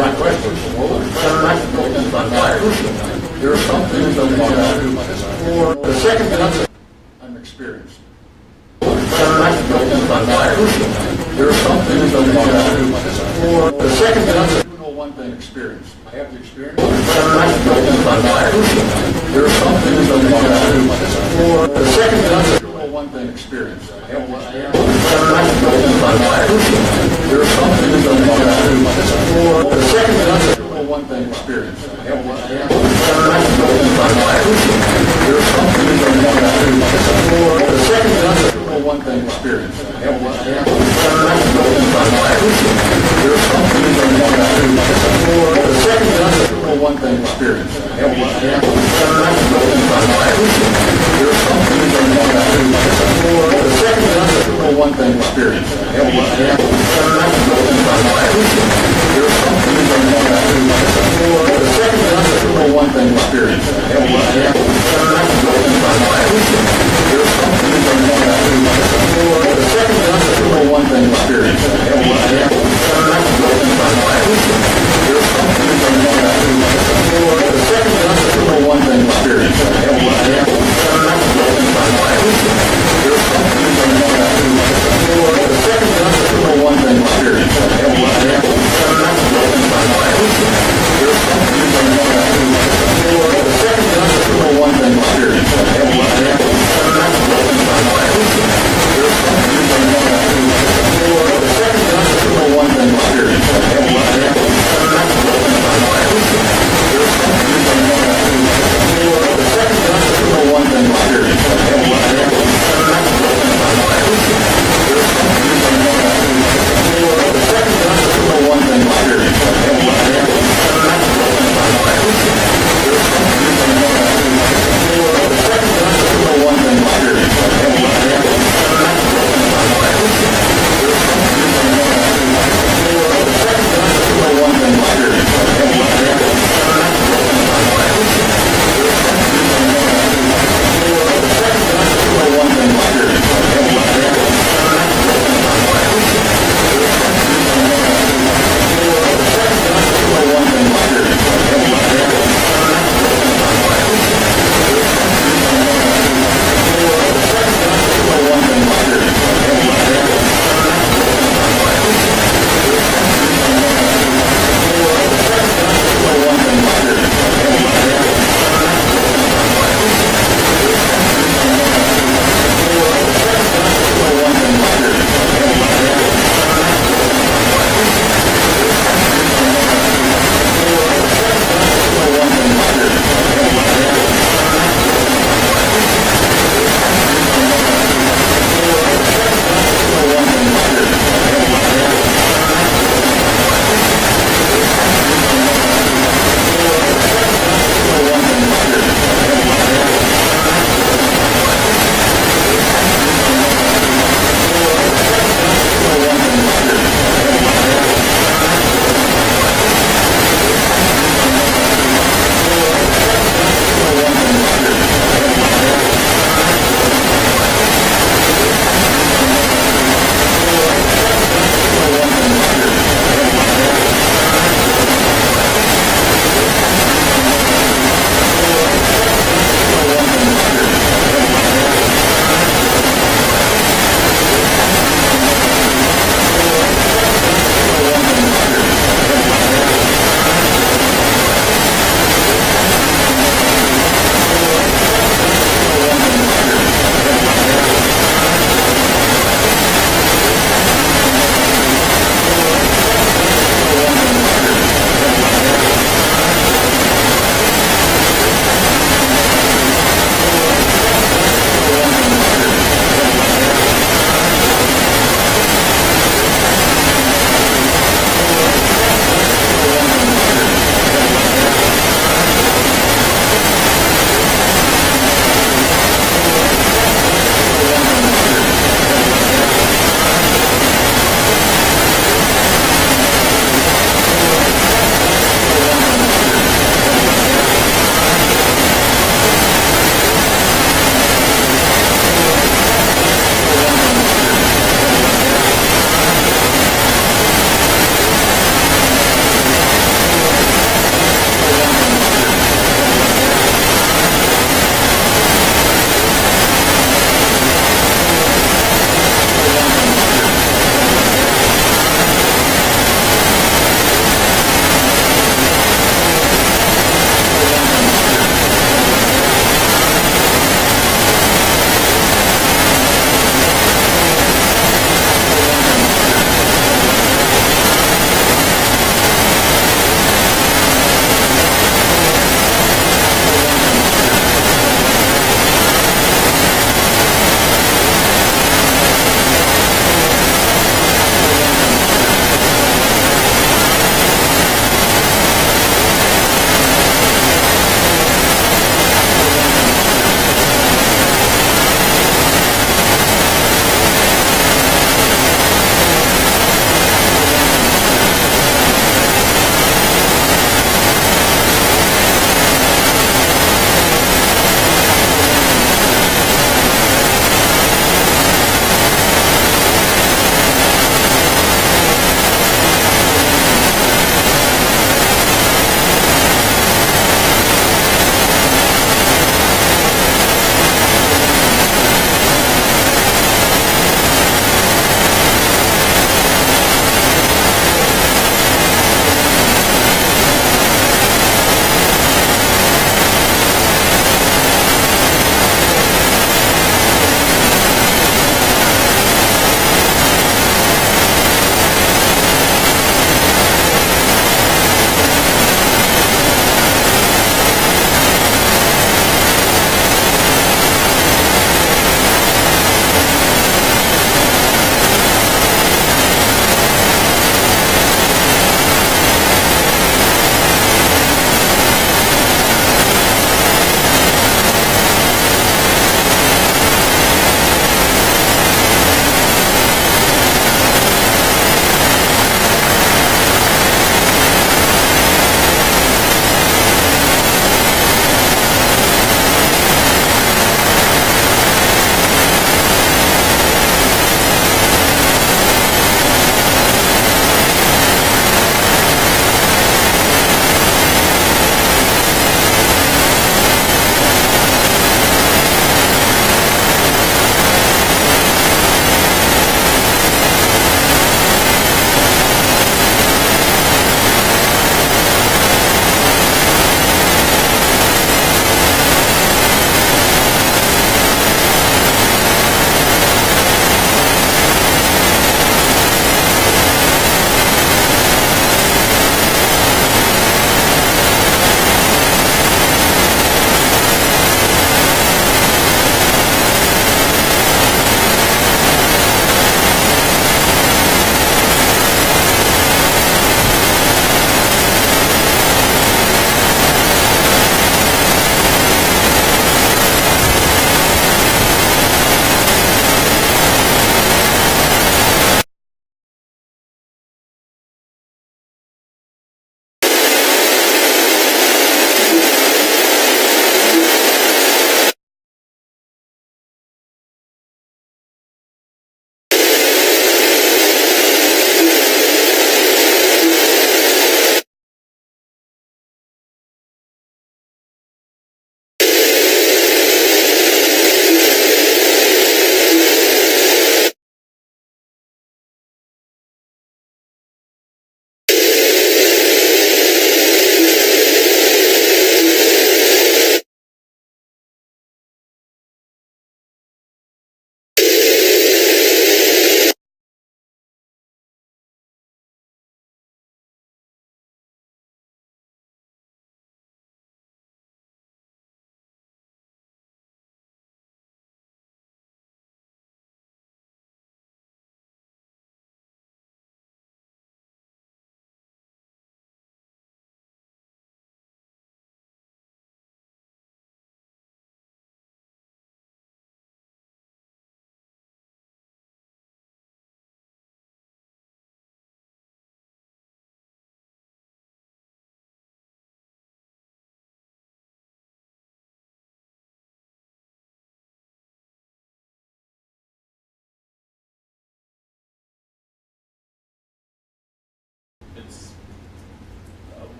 my question. There are some things that we can do. For the second thing, I'm experienced. There are some things that we can do. For the second thing, I do know one thing, experience. I have the experience. There are some things that we can do. For the second thing, I do know one thing, experience. I have the experience. There are some things that we can do. For the second thing, I do know one thing, experience. I have the experience. There are some things that we can do. For the second thing, I do know one thing, experience. I have the experience. There are some things that we can do. For the second thing, I do know one thing, experience. I have the experience. There are some things that we can do. For the second thing, I do know one thing, experience. I have the experience. There are some things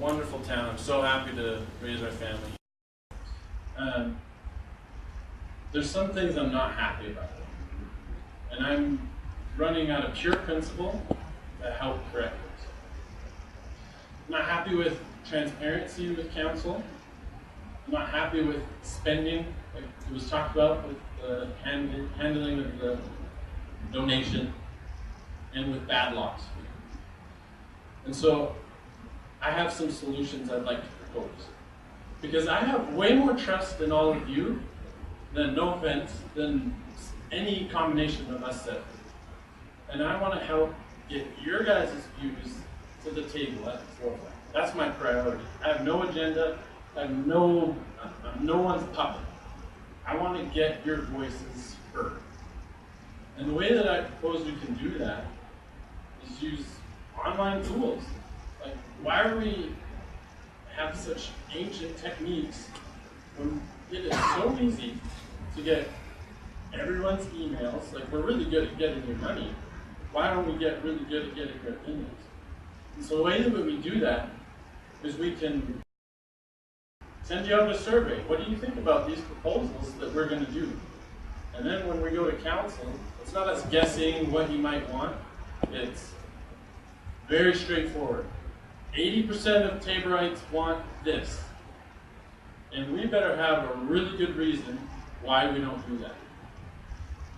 wonderful town. I'm so happy to raise our family. There's some things I'm not happy about. And I'm running out of pure principle to help correct this. I'm not happy with transparency with council. I'm not happy with spending, like it was talked about with the handling of the donation, and with bad laws. And so I have some solutions I'd like to propose. Because I have way more trust in all of you than, no offense, than any combination of us said. And I want to help get your guys' views to the table at the forefront. That's my priority. I have no agenda. I'm no one's puppet. I want to get your voices heard. And the way that I propose we can do that is use online tools. Like, why are we have such ancient techniques when it is so easy to get everyone's emails? Like, we're really good at getting your money. Why don't we get really good at getting your opinions? And so the way that we do that is we can send you out a survey. What do you think about these proposals that we're going to do? And then when we go to council, it's not us guessing what you might want. It's very straightforward. 80% of Taborites want this. And we better have a really good reason why we don't do that.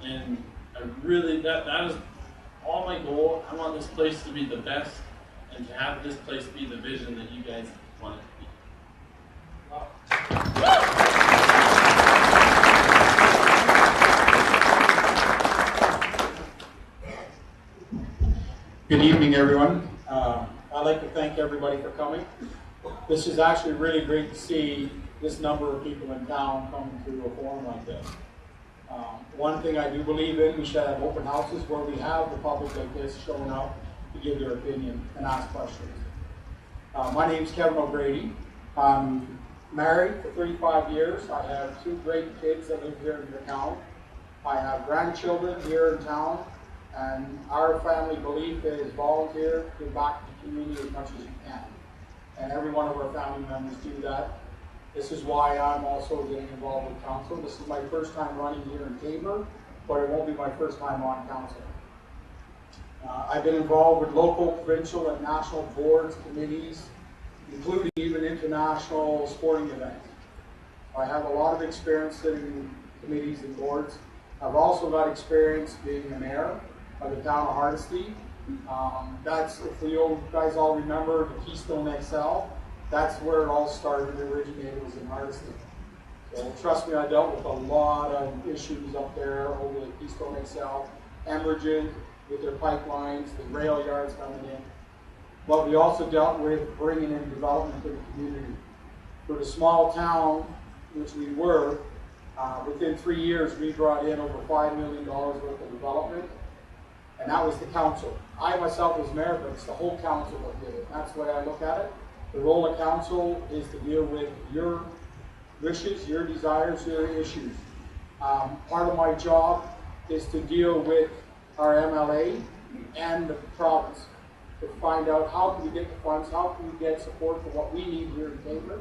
And that is all my goal. I want this place to be the best and to have this place be the vision that you guys want it to be. Good evening, everyone. I'd like to thank everybody for coming. This is actually really great to see this number of people in town coming to a forum like this. One thing I do believe in, we should have open houses where we have the public like this showing up to give their opinion and ask questions. My name is Kevin O'Grady. I'm married for 35 years. I have 2 great kids that live here in the town. I have grandchildren here in town. And our family belief is volunteer, give back to the community as much as you can. And every one of our family members do that. This is why I'm also getting involved with council. This is my first time running here in Tabor, but it won't be my first time on council. I've been involved with local, provincial, and national boards, committees, including even international sporting events. I have a lot of experience sitting in committees and boards. I've also got experience being a mayor of the town of Hardisty. That's, if you guys all remember the Keystone XL, that's where it all started, originated, was in Hardisty. So trust me, I dealt with a lot of issues up there over the Keystone XL, Enbridge with their pipelines, the rail yards coming in. But we also dealt with bringing in development to the community. For the small town, which we were, within 3 years we brought in over $5 million worth of development. And that was the council. I myself was mayor, but it's the whole council that did it. That's the way I look at it. The role of council is to deal with your wishes, your desires, your issues. Part of my job is to deal with our MLA and the province to find out how can we get the funds, how can we get support for what we need here in Tabor.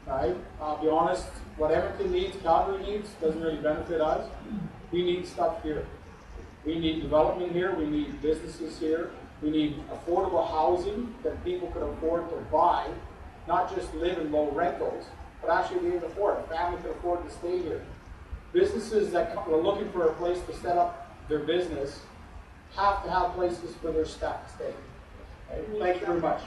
Right? I'll be honest, what Edmonton needs, Calgary needs, doesn't really benefit us. We need stuff here. We need development here, we need businesses here, we need affordable housing that people can afford to buy, not just live in low rentals, but actually be able to afford. A family can afford to stay here. Businesses that are looking for a place to set up their business have to have places for their staff to stay. Okay? Thank you very much.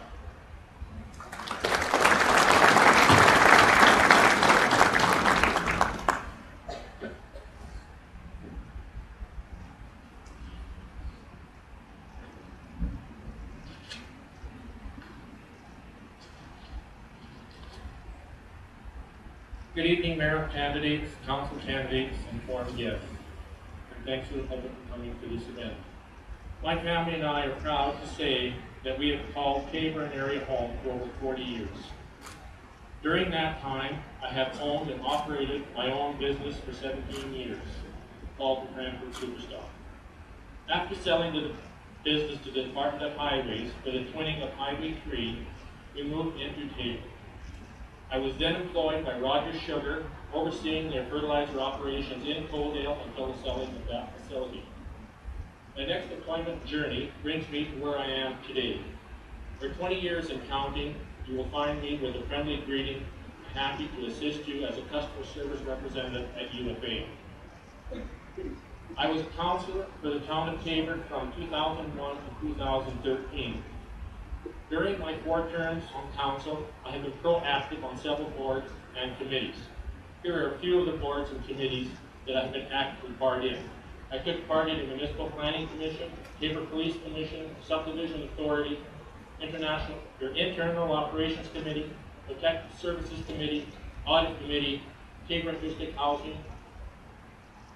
Good evening, Mayor candidates, council candidates, and forum guests. And thanks to the public for coming to this event. My family and I are proud to say that we have called Tabor an area home for over 40 years. During that time, I have owned and operated my own business for 17 years, called the Cranford Superstop. After selling the business to the Department of Highways for the twinning of Highway 3 we moved into Tabor. I was then employed by Rogers Sugar, overseeing their fertilizer operations in Coaldale until the selling of that facility. My next employment journey brings me to where I am today. For 20 years and counting, you will find me with a friendly greeting, happy to assist you as a customer service representative at UFA. I was a counselor for the town of Tabor from 2001 to 2013. During my 4 terms on council, I have been proactive on several boards and committees. Here are a few of the boards and committees that I've been actively part in. I took part in the Municipal Planning Commission, Tabor Police Commission, Subdivision Authority, Internal Operations Committee, Protective Services Committee, Audit Committee, Tabor and District Housing,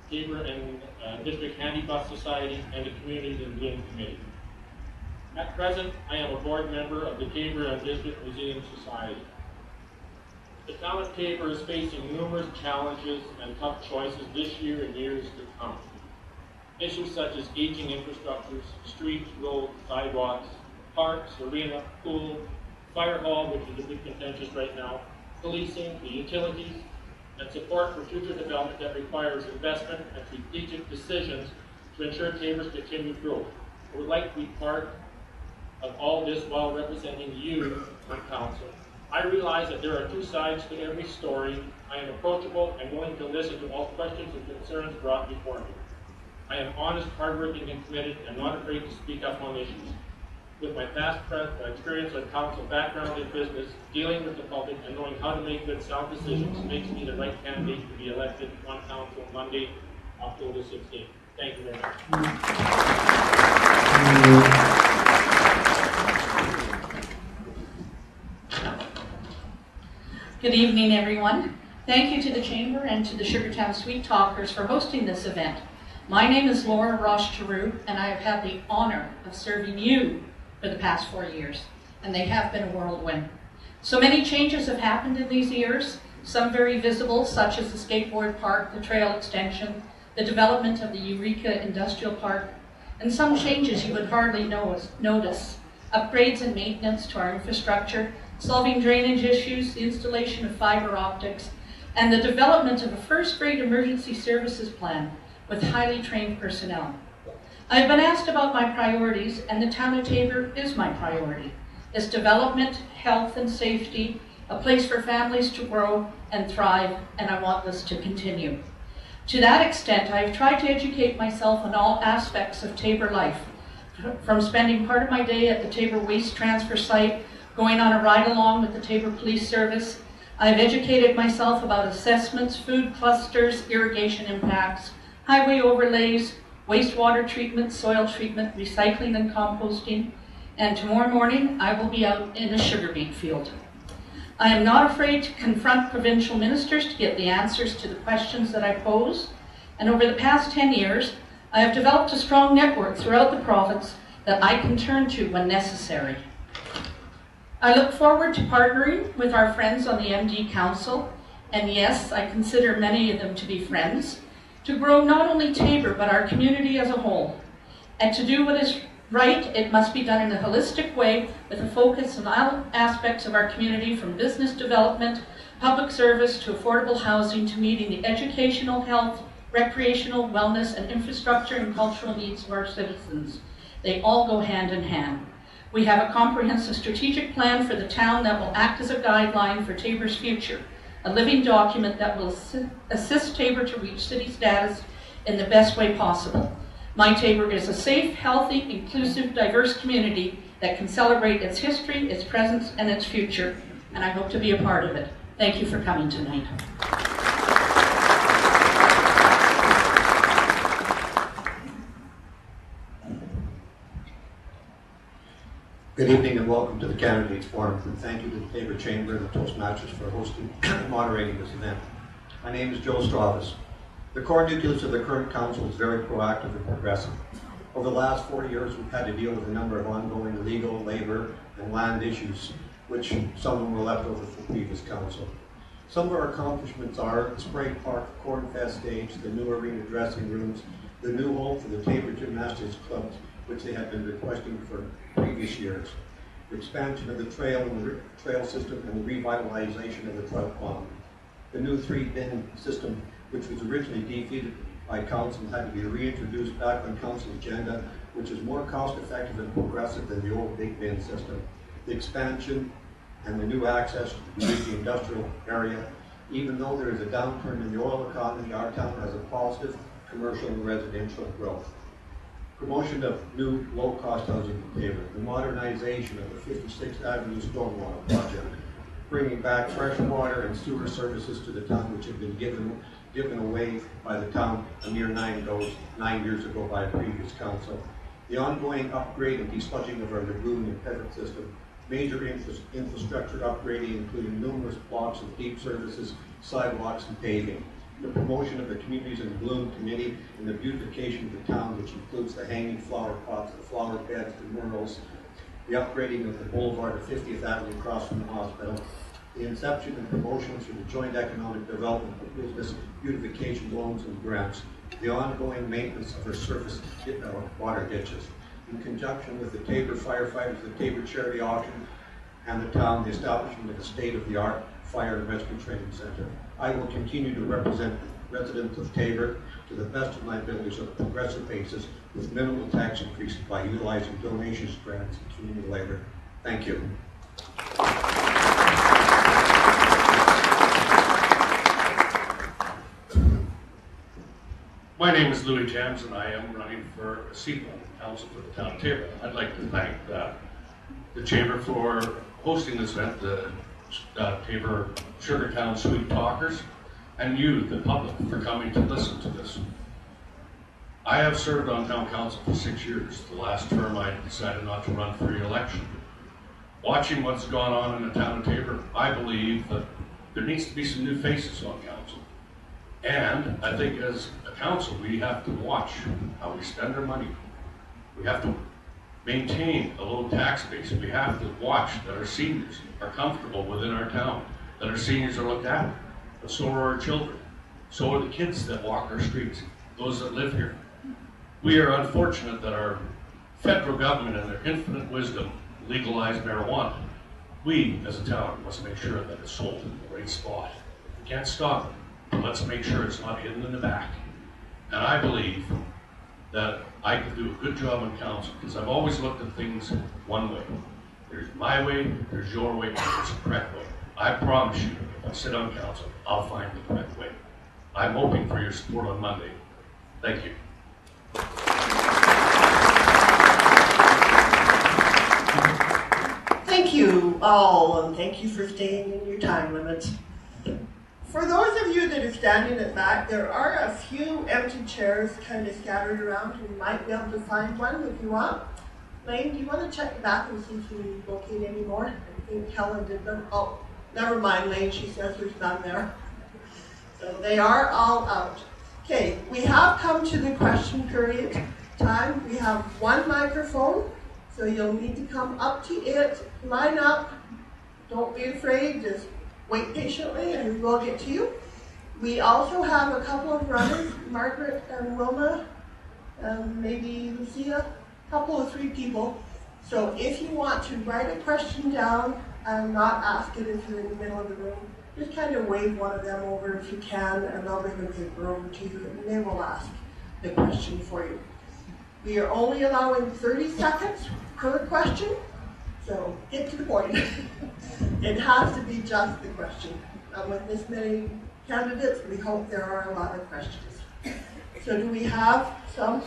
Tabor and District Handy Bus Society, and the Communities in Bloom Committee. At present, I am a board member of the Tabor and District Museum Society. The town of Tabor is facing numerous challenges and tough choices this year and years to come. Issues such as aging infrastructures, streets, roads, sidewalks, parks, arena, pool, fire hall, which is a bit contentious right now, policing, the utilities, and support for future development that requires investment and strategic decisions to ensure Tabor's continued growth. I would like to be part of all this while representing you on council. I realize that there are 2 sides to every story. I am approachable and willing to listen to all questions and concerns brought before me. I am honest, hardworking, and committed, and not afraid to speak up on issues. With my past experience on council, background in business, dealing with the public, and knowing how to make good, sound decisions makes me the right candidate to be elected on council Monday, October 16th. Thank you very much. Good evening, everyone. Thank you to the Chamber and to the Sugartown Sweet Talkers for hosting this event. My name is Laura Roche-Giroux, and I have had the honor of serving you for the past 4 years, and they have been a whirlwind. So many changes have happened in these years, some very visible, such as the skateboard park, the trail extension, the development of the Eureka Industrial Park, and some changes you would hardly notice, upgrades and maintenance to our infrastructure, solving drainage issues, the installation of fiber optics, and the development of a first-grade emergency services plan with highly trained personnel. I've been asked about my priorities, and the town of Tabor is my priority. It's development, health, and safety, a place for families to grow and thrive, and I want this to continue. To that extent, I have tried to educate myself on all aspects of Tabor life, from spending part of my day at the Tabor Waste Transfer Site, going on a ride-along with the Tabor Police Service. I've educated myself about assessments, food clusters, irrigation impacts, highway overlays, wastewater treatment, soil treatment, recycling and composting, and tomorrow morning I will be out in a sugar beet field. I am not afraid to confront provincial ministers to get the answers to the questions that I pose, and over the past 10 years, I have developed a strong network throughout the province that I can turn to when necessary. I look forward to partnering with our friends on the MD Council, and yes, I consider many of them to be friends, to grow not only Tabor, but our community as a whole. And to do what is right, it must be done in a holistic way with a focus on all aspects of our community, from business development, public service, to affordable housing, to meeting the educational, health, recreational, wellness, and infrastructure and cultural needs of our citizens. They all go hand in hand. We have a comprehensive strategic plan for the town that will act as a guideline for Tabor's future, a living document that will assist Tabor to reach city status in the best way possible. My Tabor is a safe, healthy, inclusive, diverse community that can celebrate its history, its present, and its future, and I hope to be a part of it. Thank you for coming tonight. Good evening and welcome to the Candidates Forum, and thank you to the Tabor Chamber and the Toastmasters for hosting and moderating this event. My name is Joe Stravis. The core nucleus of the current council is very proactive and progressive. Over the last 4 years, we've had to deal with a number of ongoing legal, labor, and land issues, which some of them were left over from previous council. Some of our accomplishments are the Sprague Park Corn Fest stage, the new arena dressing rooms, the new home for the Tabor Gymnastics Club, which they had been requesting for previous years. the expansion of the trail and the trail system, and the revitalization of the trout pond. The new 3-bin system, which was originally defeated by council, had to be reintroduced back on council's agenda, which is more cost-effective and progressive than the old big bin system. The expansion and the new access to the industrial area. Even though there is a downturn in the oil economy, our town has a positive commercial and residential growth. Promotion of new low-cost housing in Taber. The modernization of the 56th Avenue Stormwater Project. Bringing back fresh water and sewer services to the town, which had been given away by the town a mere 9 years ago by a previous council. The ongoing upgrade and desludging of our lagoon and pivot system. Major infrastructure upgrading, including numerous blocks of deep services, sidewalks, and paving. The promotion of the Communities in Bloom Committee and the beautification of the town, which includes the hanging flower pots, the flower beds, the murals, the upgrading of the boulevard of 50th Avenue across from the hospital, the inception and promotions for the joint economic development of business beautification loans and grants, the ongoing maintenance of our surface water ditches. In conjunction with the Taber firefighters, the Taber charity auction, and the town, the establishment of a state-of-the-art fire and rescue training center. I will continue to represent residents of Taber to the best of my abilities on a progressive basis with minimal tax increases by utilizing donations, grants, and community labor. Thank you. My name is Louis Jams, and I am running for a seat on the council for the town of Taber. I'd like to thank the Chamber for hosting this event, the Taber Sugartown Sweet Talkers, and you, the public, for coming to listen to this. I have served on town council for 6 years. The last term I decided not to run for re-election. Watching what's gone on in the town of Taber, I believe that there needs to be some new faces on council. And I think as a council, we have to watch how we spend our money. We have to maintain a low tax base. We have to watch that our seniors are comfortable within our town, that our seniors are looked after. But so are our children. So are the kids that walk our streets, those that live here. We are unfortunate that our federal government, in their infinite wisdom, legalized marijuana. We, as a town, must make sure that it's sold in the right spot. We can't stop it. But let's make sure it's not hidden in the back. And I believe that I can do a good job on council because I've always looked at things one way. There's my way, there's your way, and there's the correct way. I promise you, if I sit on council, I'll find the correct way. I'm hoping for your support on Monday. Thank you. Thank you all, and thank you for staying in your time limits. For those of you that are standing at back, there are a few empty chairs kind of scattered around. You might be able to find one if you want. Lane, do you want to check the back and see if you locate any more? I think Helen did them. Oh, never mind, Lane. She says there's none there. So they are all out. Okay, we have come to the question period time. We have one microphone, so you'll need to come up to it, line up. Don't be afraid, just wait patiently and we will get to you. We also have a couple of runners, Margaret and Wilma, maybe Lucia, a couple of 3 people. So if you want to write a question down and not ask it if you're in the middle of the room, just kind of wave one of them over if you can, and they'll bring the paper over to you and they will ask the question for you. We are only allowing 30 seconds per question, so get to the point. It has to be just the question. With this many candidates, we hope there are a lot of questions. So do we have some?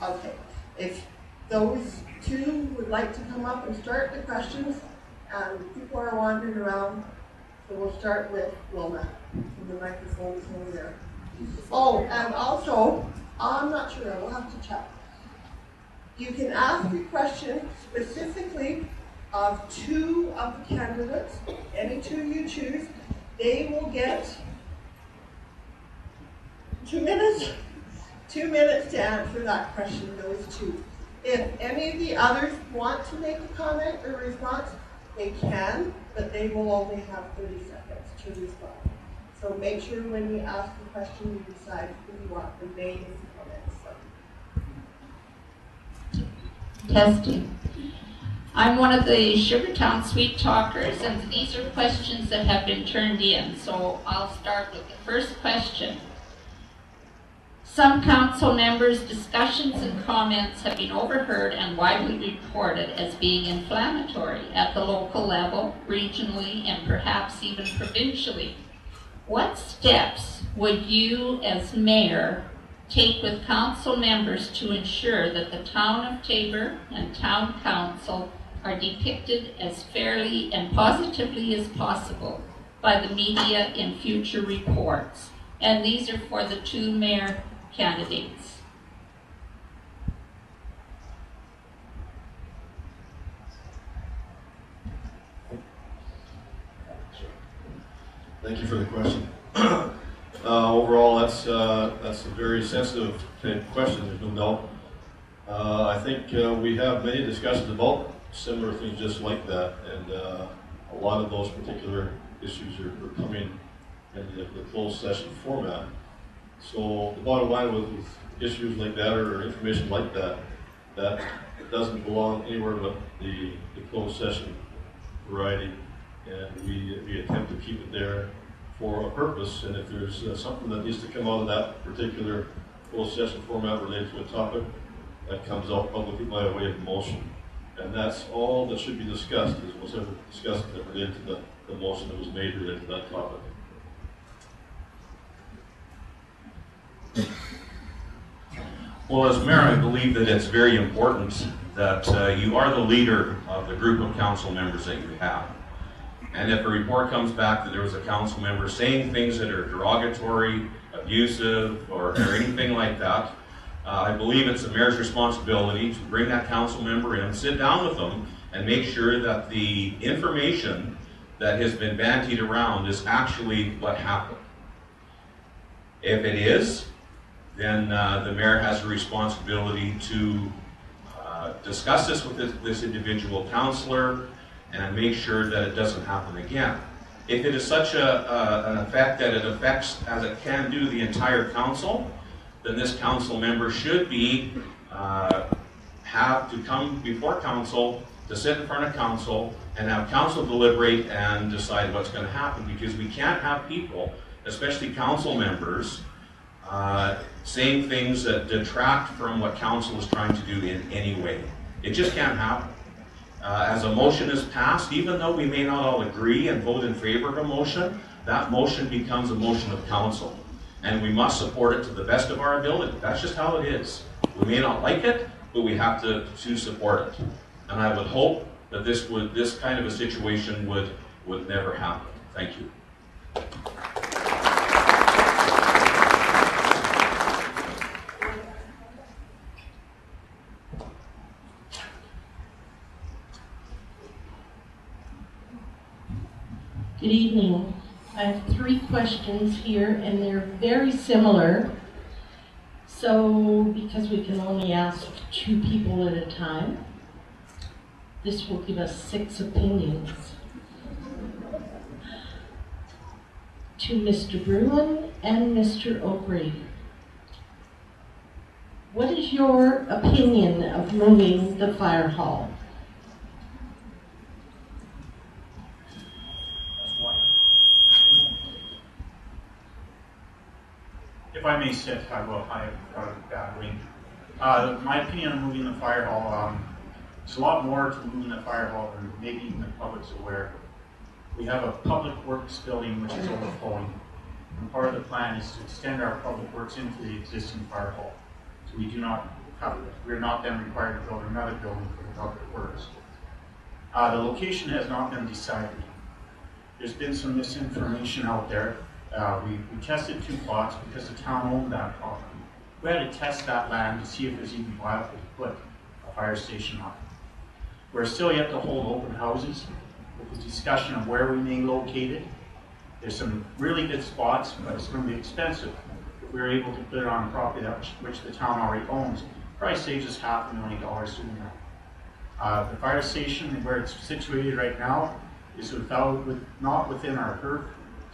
Okay. If those 2 would like to come up and start the questions, and people are wandering around, so we'll start with Wilma. So the microphone is over there. Oh, and also, I'm not sure, we'll have to check. You can ask the question specifically of 2 of the candidates, any 2 you choose. They will get 2 minutes. 2 minutes to answer that question, those 2. If any of the others want to make a comment or response, they can, but they will only have 30 seconds to respond. So make sure when you ask the question, you decide who you want the main comments from. Testing. I'm one of the Sugartown Sweet Talkers, and these are questions that have been turned in. So I'll start with the first question. Some council members' discussions and comments have been overheard and widely reported as being inflammatory at the local level, regionally, and perhaps even provincially. What steps would you as mayor take with council members to ensure that the town of Taber and town council are depicted as fairly and positively as possible by the media in future reports? And these are for the two mayor candidates. Thank you for the question. Overall, that's a very sensitive type question, there's no doubt. I think we have many discussions about similar things just like that, and a lot of those particular issues are coming in the closed session format. So the bottom line with issues like that or information like that, that doesn't belong anywhere but the closed session variety, and we attempt to keep it there for a purpose. And if there's something that needs to come out of that particular closed session format related to a topic, that comes out publicly by way of motion. And that's all that should be discussed, is what's ever discussed that related to the motion that was made related to that topic. Well, as mayor, I believe that it's very important that you are the leader of the group of council members that you have. And if a report comes back that there was a council member saying things that are derogatory, abusive, or anything like that, I believe it's the mayor's responsibility to bring that council member in, sit down with them, and make sure that the information that has been bandied around is actually what happened. If it is, then the mayor has a responsibility to discuss this with this individual councillor and make sure that it doesn't happen again. If it is such an effect that it affects, as it can do, the entire council, then this council member should be have to come before council, to sit in front of council, and have council deliberate and decide what's going to happen, because we can't have people, especially council members, saying things that detract from what council is trying to do in any way. It just can't happen. As a motion is passed, even though we may not all agree and vote in favor of a motion, that motion becomes a motion of council. And we must support it to the best of our ability. That's just how it is. We may not like it, but we have to support it. And I would hope that this kind of a situation would never happen. Thank you. Good evening. I have 3 questions here, and they're very similar. So, because we can only ask 2 people at a time, this will give us 6 opinions. To Mr. Bruin and Mr. O'Grady, what is your opinion of moving the fire hall? If I may sit, I will. I have got a bad ring. My opinion on moving the fire hall, there's a lot more to moving the fire hall than maybe even the public's aware. We have a public works building which is overflowing, and part of the plan is to extend our public works into the existing fire hall. So we're not then required to build another building for the public works. The location has not been decided. There's been some misinformation out there. We tested 2 plots because the town owned that property. We had to test that land to see if it was even viable to put a fire station on. We're still yet to hold open houses with the discussion of where we may locate it. There's some really good spots, but it's going to be expensive. If we're able to put it on a property which the town already owns, it probably saves us $500,000 doing that. The fire station, where it's situated right now, is not within our HERF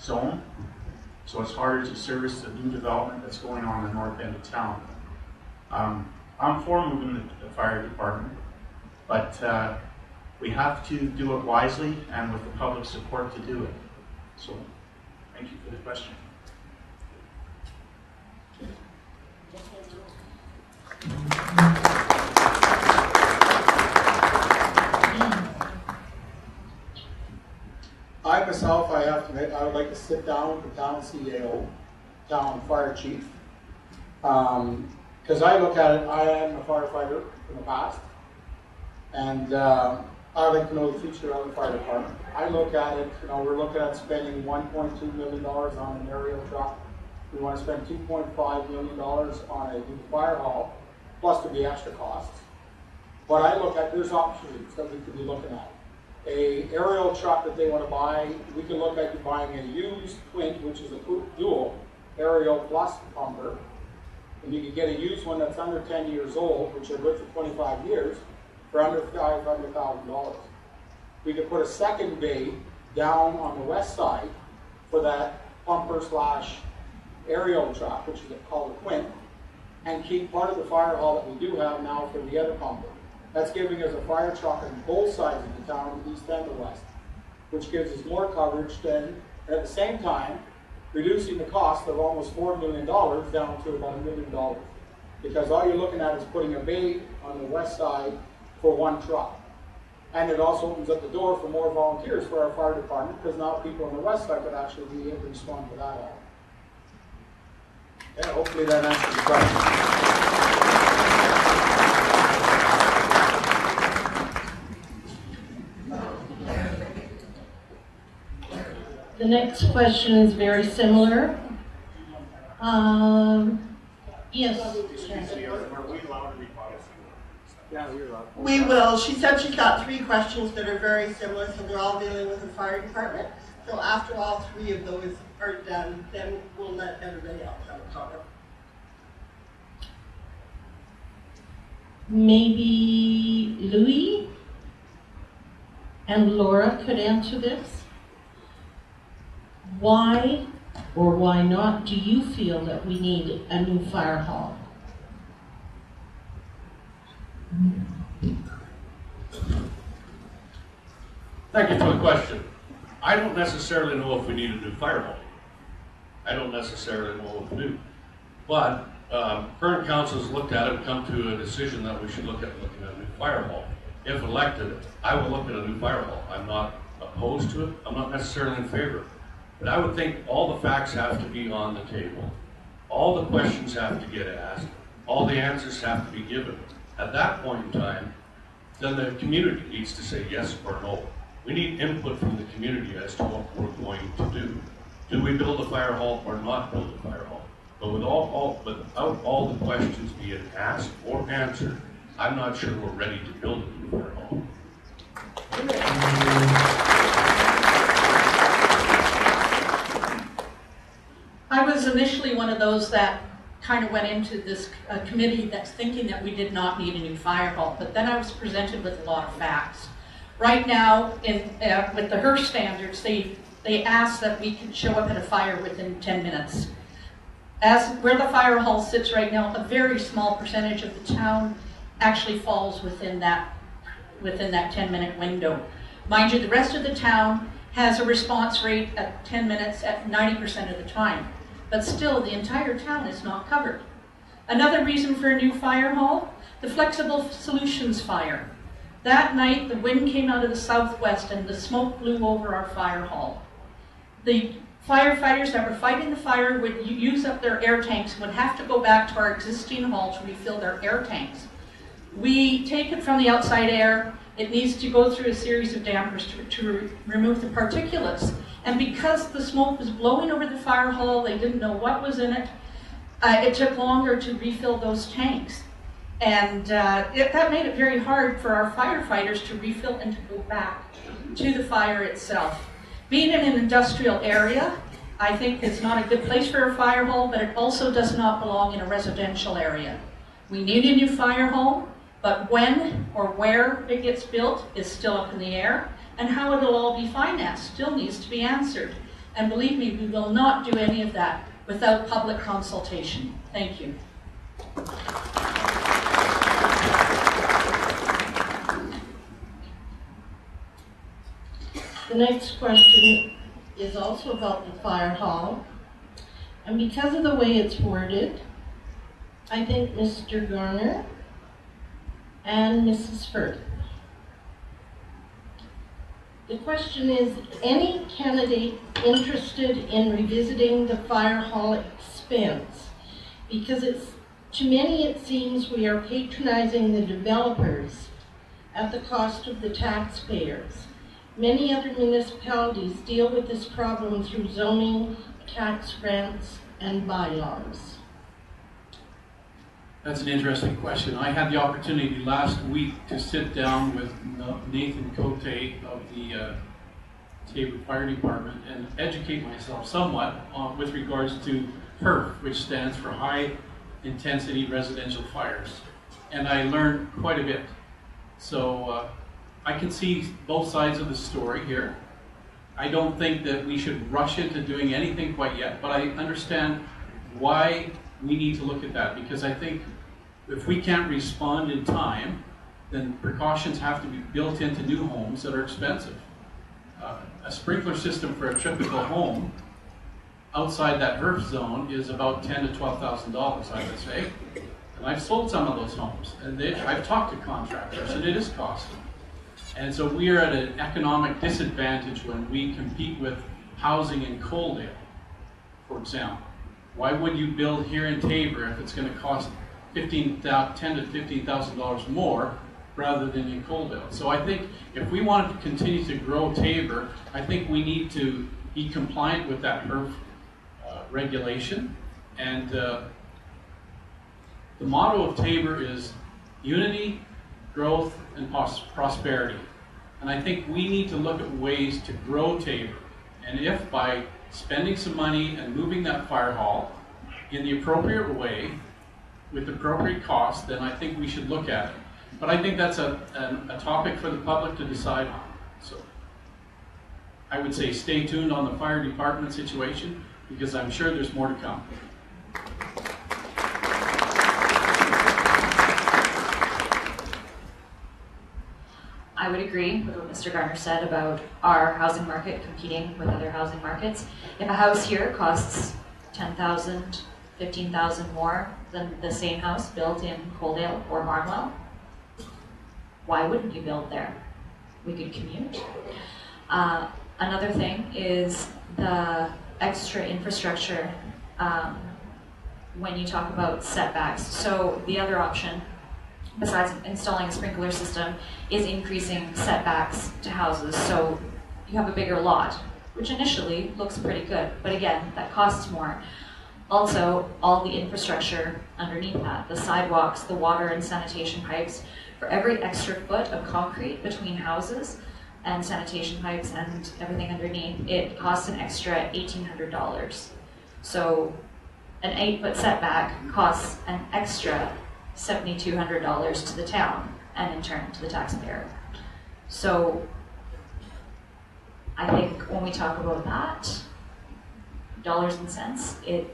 zone. So it's harder to service the new development that's going on in the north end of town. I'm for moving the fire department, but we have to do it wisely and with the public support to do it. So, thank you for the question. I myself, I have to admit, I would like to sit down with the town CAO, town fire chief. Because I look at it, I am a firefighter in the past, and I'd like to know the future of the fire department. I look at it, we're looking at spending $1.2 million on an aerial truck. We want to spend $2.5 million on a new fire hall, plus there'll be extra costs. But I look at, there's options that we could be looking at. A aerial truck that they want to buy, we can look at buying a used Quint, which is a dual aerial plus pumper. And you can get a used one that's under 10 years old, which are good for 25 years, for under $500,000. We could put a second bay down on the west side for that pumper slash aerial truck, which is called a Quint, and keep part of the fire hall that we do have now for the other pumper. That's giving us a fire truck on both sides of the town, the east and the west, which gives us more coverage than, at the same time, reducing the cost of almost $4 million down to about $1 million. Because all you're looking at is putting a bay on the west side for one truck. And it also opens up the door for more volunteers for our fire department, because now people on the west side could actually be able to respond to that all. Yeah, hopefully that answers the question. The next question is very similar. Yes. We will. She said she's got 3 questions that are very similar, so they're all dealing with the fire department. So after all 3 of those are done, then we'll let everybody else have a comment. Maybe Louis and Laura could answer this. Why or why not do you feel that we need a new fire hall? Thank you for the question. I don't necessarily know if we need a new fire hall. I don't necessarily know if we do. But current council has looked at it and come to a decision that we should look at looking at a new fire hall. If elected, I will look at a new fire hall. I'm not opposed to it. I'm not necessarily in favor. But I would think all the facts have to be on the table. All the questions have to get asked. All the answers have to be given. At that point in time, then the community needs to say yes or no. We need input from the community as to what we're going to do. Do we build a fire hall or not build a fire hall? But without all the questions being asked or answered, I'm not sure we're ready to build a new fire hall. I was initially one of those that kind of went into this committee that's thinking that we did not need a new fire hall, but then I was presented with a lot of facts. Right now, with the HERS standards, they ask that we can show up at a fire within 10 minutes. As where the fire hall sits right now, a very small percentage of the town actually falls within that 10-minute window. Mind you, the rest of the town has a response rate at 10 minutes at 90% of the time. But still, the entire town is not covered. Another reason for a new fire hall, the Flexible Solutions fire. That night, the wind came out of the southwest and the smoke blew over our fire hall. The firefighters that were fighting the fire would use up their air tanks and would have to go back to our existing hall to refill their air tanks. We take it from the outside air. It needs to go through a series of dampers to remove the particulates. And because the smoke was blowing over the fire hall, they didn't know what was in it. It took longer to refill those tanks. And that made it very hard for our firefighters to refill and to go back to the fire itself. Being in an industrial area, I think it's not a good place for a fire hall, but it also does not belong in a residential area. We need a new fire hall, but when or where it gets built is still up in the air, and how it'll all be financed still needs to be answered. And believe me, we will not do any of that without public consultation. Thank you. The next question is also about the fire hall. And because of the way it's worded, I think Mr. Garner and Mrs. Firth. The question is, any candidate interested in revisiting the fire hall expense? Because to many it seems we are patronizing the developers at the cost of the taxpayers. Many other municipalities deal with this problem through zoning, tax grants, and bylaws. That's an interesting question. I had the opportunity last week to sit down with Nathan Cote of the Tabor Fire Department and educate myself somewhat with regards to HIRF, which stands for High Intensity Residential Fires. And I learned quite a bit. So I can see both sides of the story here. I don't think that we should rush into doing anything quite yet, but I understand why we need to look at that, because I think if we can't respond in time, then precautions have to be built into new homes that are expensive. A sprinkler system for a typical home outside that HIRF zone is about $10,000 to $12,000, I would say. And I've sold some of those homes, and I've talked to contractors, and it is costly. And so we are at an economic disadvantage when we compete with housing in Coaldale, for example. Why would you build here in Tabor if it's going to cost $10,000 to $15,000 more rather than in Coaldale? So I think if we want to continue to grow Tabor, I think we need to be compliant with that HIRF regulation. And the motto of Tabor is unity, growth, and prosperity. And I think we need to look at ways to grow Tabor. And if by spending some money and moving that fire hall in the appropriate way, with appropriate cost, then I think we should look at it. But I think that's a topic for the public to decide on. So I would say stay tuned on the fire department situation, because I'm sure there's more to come. I would agree with what Mr. Garner said about our housing market competing with other housing markets. If a house here costs $10,000, $15,000 more than the same house built in Coaldale or Barnwell, why wouldn't you build there? We could commute. Another thing is the extra infrastructure when you talk about setbacks. So the other option, besides installing a sprinkler system, is increasing setbacks to houses. So you have a bigger lot, which initially looks pretty good, but again, that costs more. Also, all the infrastructure underneath that, the sidewalks, the water and sanitation pipes, for every extra foot of concrete between houses and sanitation pipes and everything underneath, it costs an extra $1,800. So an 8-foot setback costs an extra $7,200 to the town, and in turn to the taxpayer. So I think when we talk about that, dollars and cents, it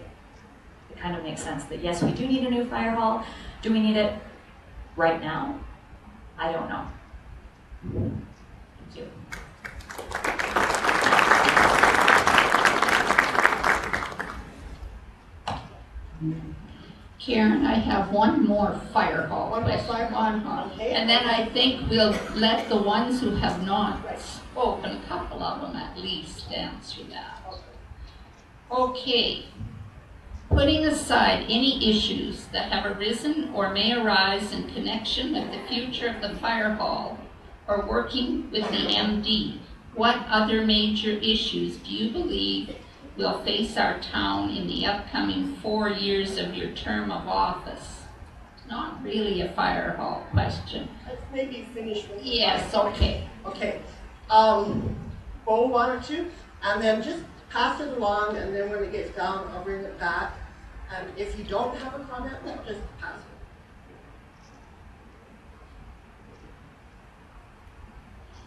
kind of makes sense that yes, we do need a new fire hall. Do we need it right now? I don't know. Thank you. Karen, I have one more fire hall One more question. fire hall. Okay. And then I think we'll let the ones who have not spoken, a couple of them at least, answer that. Okay. Putting aside any issues that have arisen or may arise in connection with the future of the fire hall or working with the MD, what other major issues do you believe will face our town in the upcoming 4 years of your term of office? Not really a fire hall question. Let's maybe finish with Yes, okay. Okay. Bo, one or two, and then just pass it along, and then when it gets down, I'll bring it back. And if you don't have a comment, just pass it.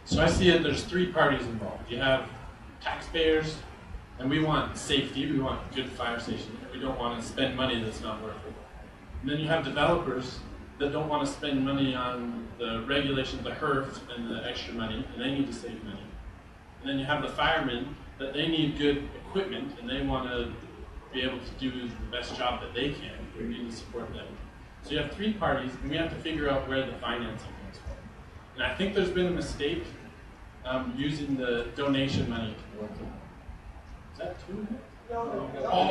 So I see that there's three parties involved. You have taxpayers, and we want safety, we want good fire stations. We don't want to spend money that's not worth it. And then you have developers that don't want to spend money on the regulation of the HIRF and the extra money, and they need to save money. And And then you have the firemen that they need good equipment and they want to be able to do the best job that they can. We need to support them. So you have three parties, and we have to figure out where the financing comes from. And I think there's been a mistake using the donation money towards it. Is that 2 minutes? No. Oh,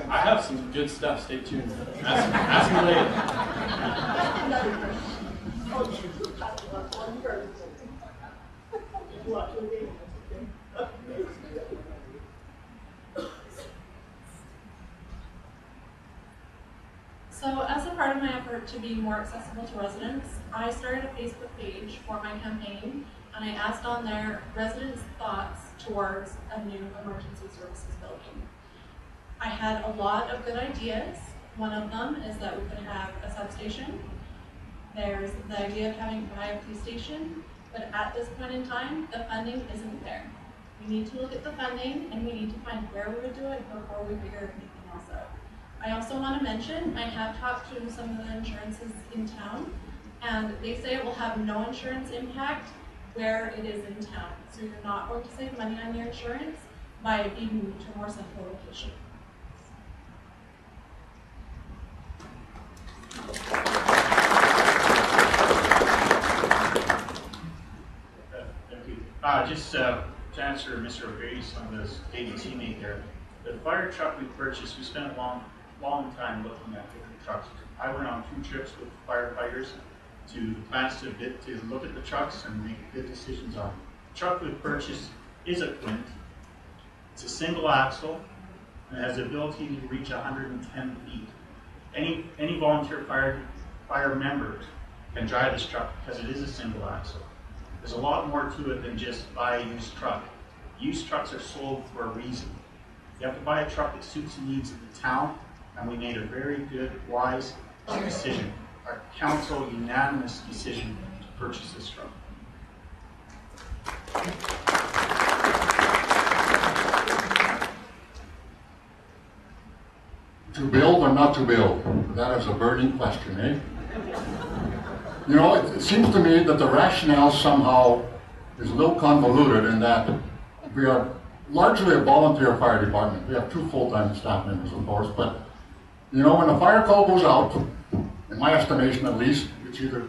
I have some good stuff. Stay tuned. Ask me later. So as a part of my effort to be more accessible to residents, I started a Facebook page for my campaign, and I asked on there residents' thoughts towards a new emergency services building. I had a lot of good ideas. One of them is that we could have a substation. There's the idea of having a police station, but at this point in time, the funding isn't there. We need to look at the funding, and we need to find where we would do it before we figure anything else out. I also want to mention, I have talked to some of the insurances in town, and they say it will have no insurance impact where it is in town. So you're not going to save money on your insurance by being moved to a more central location. Thank you. Just to answer Mr. O'Grady's on the statements he made there, the fire truck we purchased, we spent a long time looking at different trucks. I went on 2 trips with firefighters to the plants to look at the trucks and make good decisions on. The truck we purchased is a Quint. It's a single axle and it has the ability to reach 110 feet. Any volunteer fire member can drive this truck because it is a single axle. There's a lot more to it than just buy a used truck. Used trucks are sold for a reason. You have to buy a truck that suits the needs of the town, and we made a very good, wise decision. Our council unanimous decision to purchase this truck. To build or not to build? That is a burning question, eh? You know, it seems to me that the rationale somehow is a little convoluted in that we are largely a volunteer fire department. We have 2 full-time staff members, of course, but you know, when a fire call goes out, in my estimation at least, it's either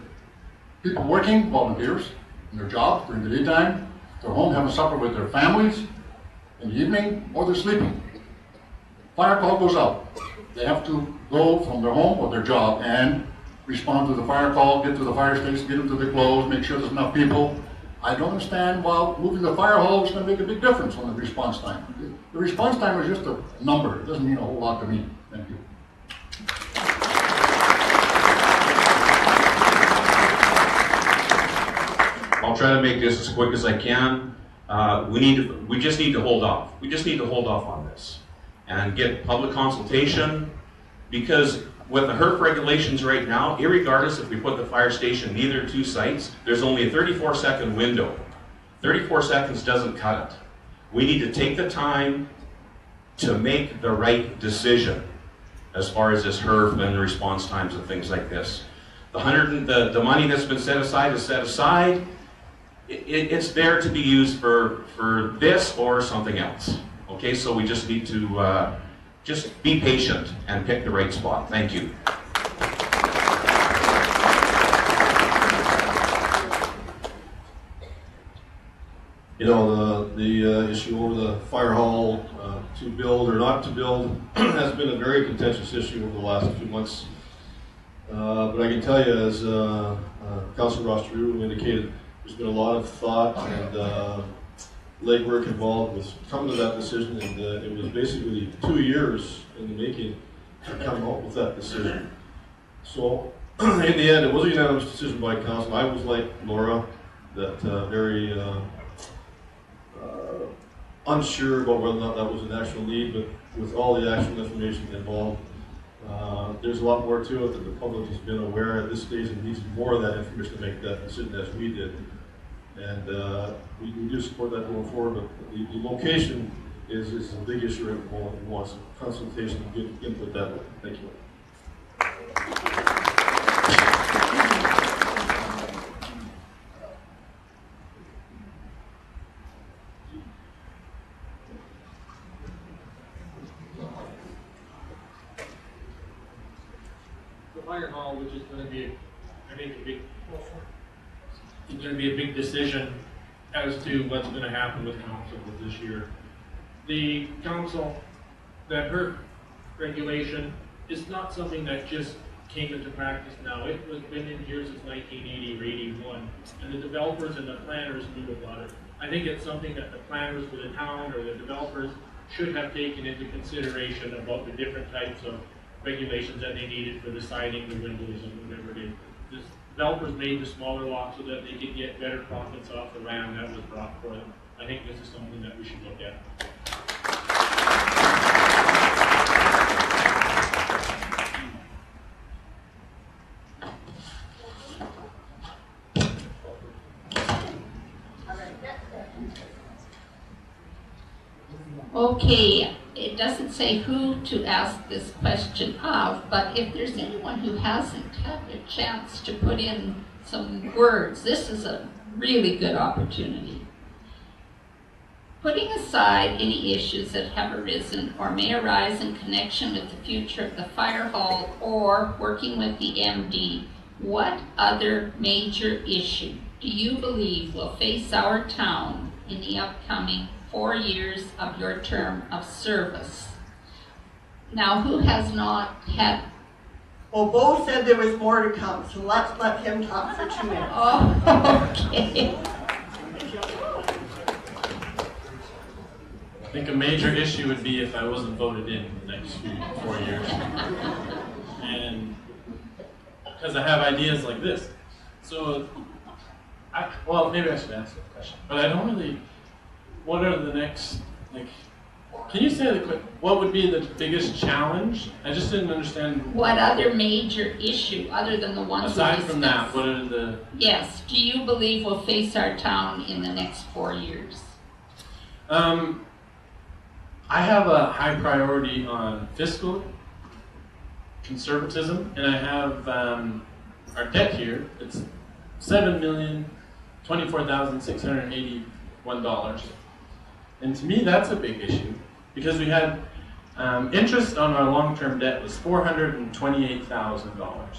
people working, volunteers, in their job during the daytime, they're home having supper with their families in the evening, or they're sleeping. Fire call goes out. They have to go from their home or their job and respond to the fire call, get to the fire station, get into the clothes, make sure there's enough people. I don't understand why moving the fire hall is going to make a big difference on the response time. The response time is just a number. It doesn't mean a whole lot to me. Thank you. I'll try to make this as quick as I can. We just need to hold off. We just need to hold off on this and get public consultation, because with the HERF regulations right now, irregardless if we put the fire station in either 2 sites, there's only a 34-second window. 34 seconds doesn't cut it. We need to take the time to make the right decision as far as this HERF and the response times and things like this. The money that's been set aside is set aside. It's there to be used for this or something else. Okay, so we just need to just be patient and pick the right spot. Thank you. You know, the issue over the fire hall, to build or not to build, has been a very contentious issue over the last few months. But I can tell you, as Councilor Ross Giroux indicated, there's been a lot of thought and legwork involved with coming to that decision, and it was basically 2 years in the making to come up with that decision. So, in the end, it was a unanimous decision by council. I was like Laura, that very unsure about whether or not that was an actual need, but with all the actual information involved, there's a lot more to it that the public has been aware at this stage and needs more of that information to make that decision as we did. And we do support that going forward, but the location is a big issue right now and wants consultation and good input that way. Thank you. fire hall, which is going to be, I think, it's going to be a big decision as to what's going to happen with council with this year. The council, that HERC regulation is not something that just came into practice now. It has been in here since 1980 or 81, and the developers and the planners knew about it. I think it's something that the planners for the town or the developers should have taken into consideration about the different types of regulations that they needed for the siding, the windows, and whatever it is. The developers made the smaller lots so that they could get better profits off the land that was brought for them. I think this is something that we should look at. Okay, it doesn't say who to ask this question of, but if there's anyone who hasn't had a chance to put in some words, this is a really good opportunity. Putting aside any issues that have arisen or may arise in connection with the future of the fire hall or working with the MD, what other major issue do you believe will face our town in the upcoming 4 years of your term of service? Now, who has not had... Well, Bo said there was more to come, so let's let him talk for 2 minutes. Oh, okay. I think a major issue would be if I wasn't voted in the next 4 years. And because I have ideas like this. So, well, maybe I should answer the question. But I don't really... What are the next, can you say what would be the biggest challenge? I just didn't understand. What other major issue, other than the ones aside from that, what are the... Yes, do you believe will face our town in the next 4 years? I have a high priority on fiscal conservatism, and I have our debt here. It's $7,024,681. And to me, that's a big issue, because we had interest on our long-term debt was $428,000.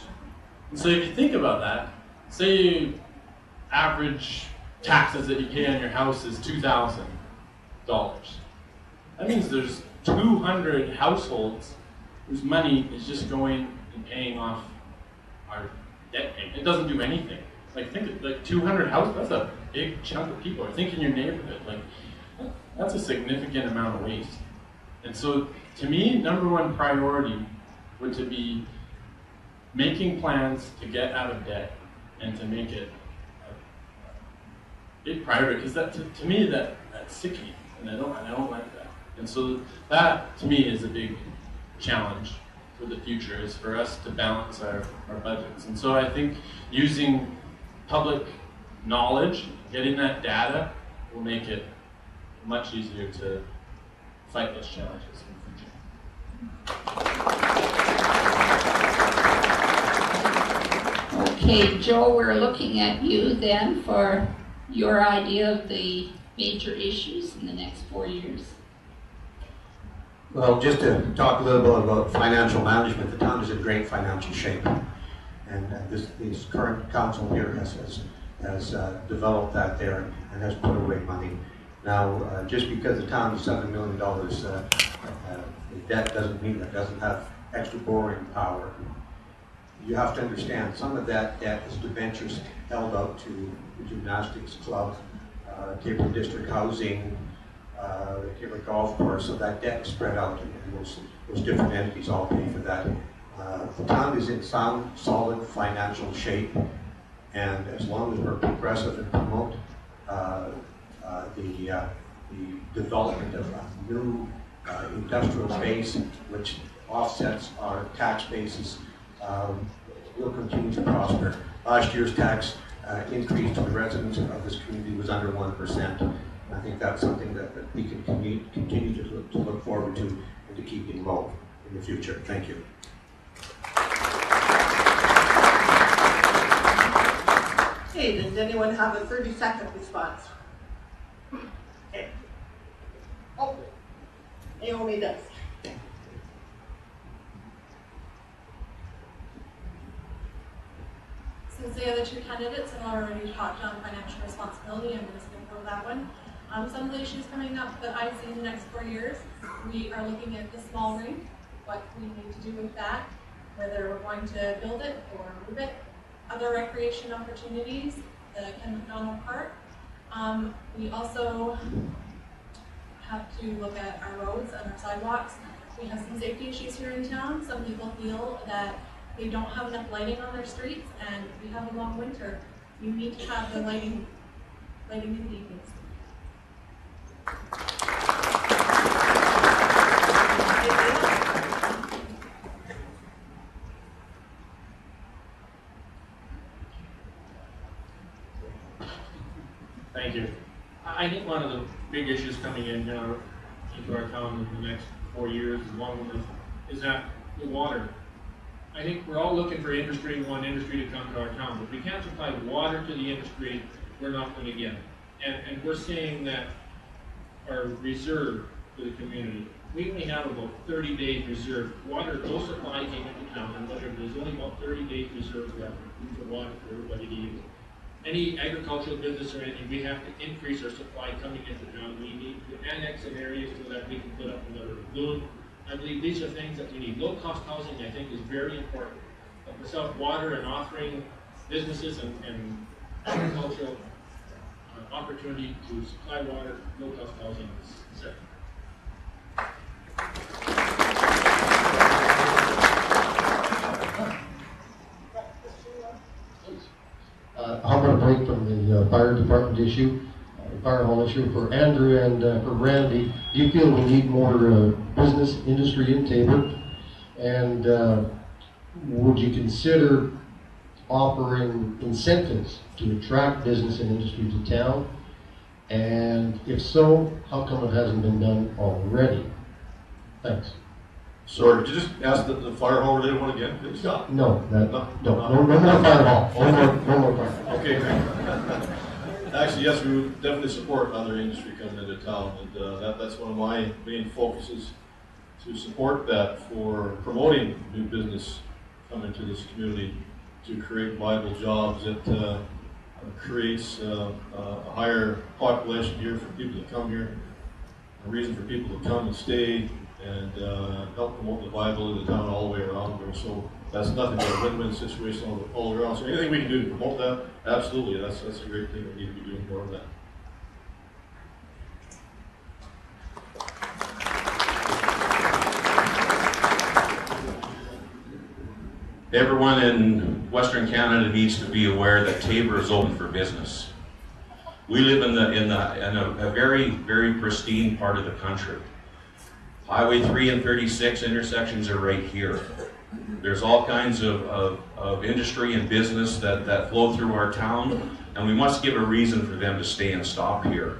And so if you think about that, say average taxes that you pay on your house is $2,000. That means there's 200 households whose money is just going and paying off our debt payment. It doesn't do anything. Think of 200 houses, that's a big chunk of people. Or think in your neighborhood, that's a significant amount of waste. And so, to me, number one priority would to be making plans to get out of debt and to make it a big priority, because that, to me, that's sickening, and I don't like that. And so that, to me, is a big challenge for the future, is for us to balance our budgets. And so I think using public knowledge, getting that data, will make it much easier to fight those challenges in the future. Okay, Joe, we're looking at you then for your idea of the major issues in the next 4 years. Well, just to talk a little bit about financial management, the town is in great financial shape. And this current council here has developed that there and has put away money. Now, just because the town is $7 million in debt doesn't mean it doesn't have extra borrowing power. You have to understand, some of that debt is debentures held out to the gymnastics club, Cable District Housing, the Cable Golf Course, so that debt is spread out, and those different entities all pay for that. The town is in sound, solid financial shape, and as long as we're progressive and promote the development of a new industrial base, which offsets our tax basis, will continue to prosper. Last year's tax increase to the residents of this community was under 1%. And I think that's something that we can continue to look forward to and to keep involved in the future. Thank you. Okay, does anyone have a 30-second response? Okay. Oh, Naomi does. the other two candidates have already talked on financial responsibility. I'm just going to go that one. Some of the issues coming up that I see in the next 4 years, we are looking at the small rink, what we need to do with that, whether we're going to build it or move it. Other recreation opportunities, the Ken McDonald Park. We also have to look at our roads and our sidewalks. We have some safety issues here in town. Some people feel that they don't have enough lighting on their streets, and we have a long winter. You need to have the lighting in the evenings. Thank you. I think one of the big issues coming in now into our town in the next 4 years, one of them is that the water. I think we're all looking for industry, we want industry to come to our town, but if we can't supply water to the industry, we're not going to get it. And we're seeing that our reserve for the community, we only have about 30 days reserve. Water, no supply came into town, and there's only about 30 days reserve left for water for everybody to use. Any agricultural business or anything, we have to increase our supply coming into town. We need to annex an area so that we can put up another lagoon. I believe these are things that we need. Low-cost housing, I think, is very important. But without water and offering businesses and agricultural opportunity to supply water, low-cost housing is second. How about a break from the fire department issue, fire hall issue for Andrew and for Randy? Do you feel we need more business industry in Taber? And would you consider offering incentives to attract business and industry to town? And if so, how come it hasn't been done already? Thanks. Sorry, could you just ask the fire hall related one again, please? No more fire hall. No more fire hall. Okay, thank you. Actually, yes, we would definitely support other industry coming into town, and that's one of my main focuses, to support that for promoting new business coming to this community, to create viable jobs that creates a higher population here for people to come here, a reason for people to come and stay, and help promote the viability of the town all the way around there. So that's nothing but a win-win situation all around. So anything we can do to promote that, absolutely, that's a great thing. We need to be doing more of that. Everyone in Western Canada needs to be aware that Taber is open for business. We live in a very, very pristine part of the country. Highway 3 and 36 intersections are right here. There's all kinds of industry and business that flow through our town, and we must give a reason for them to stay and stop here.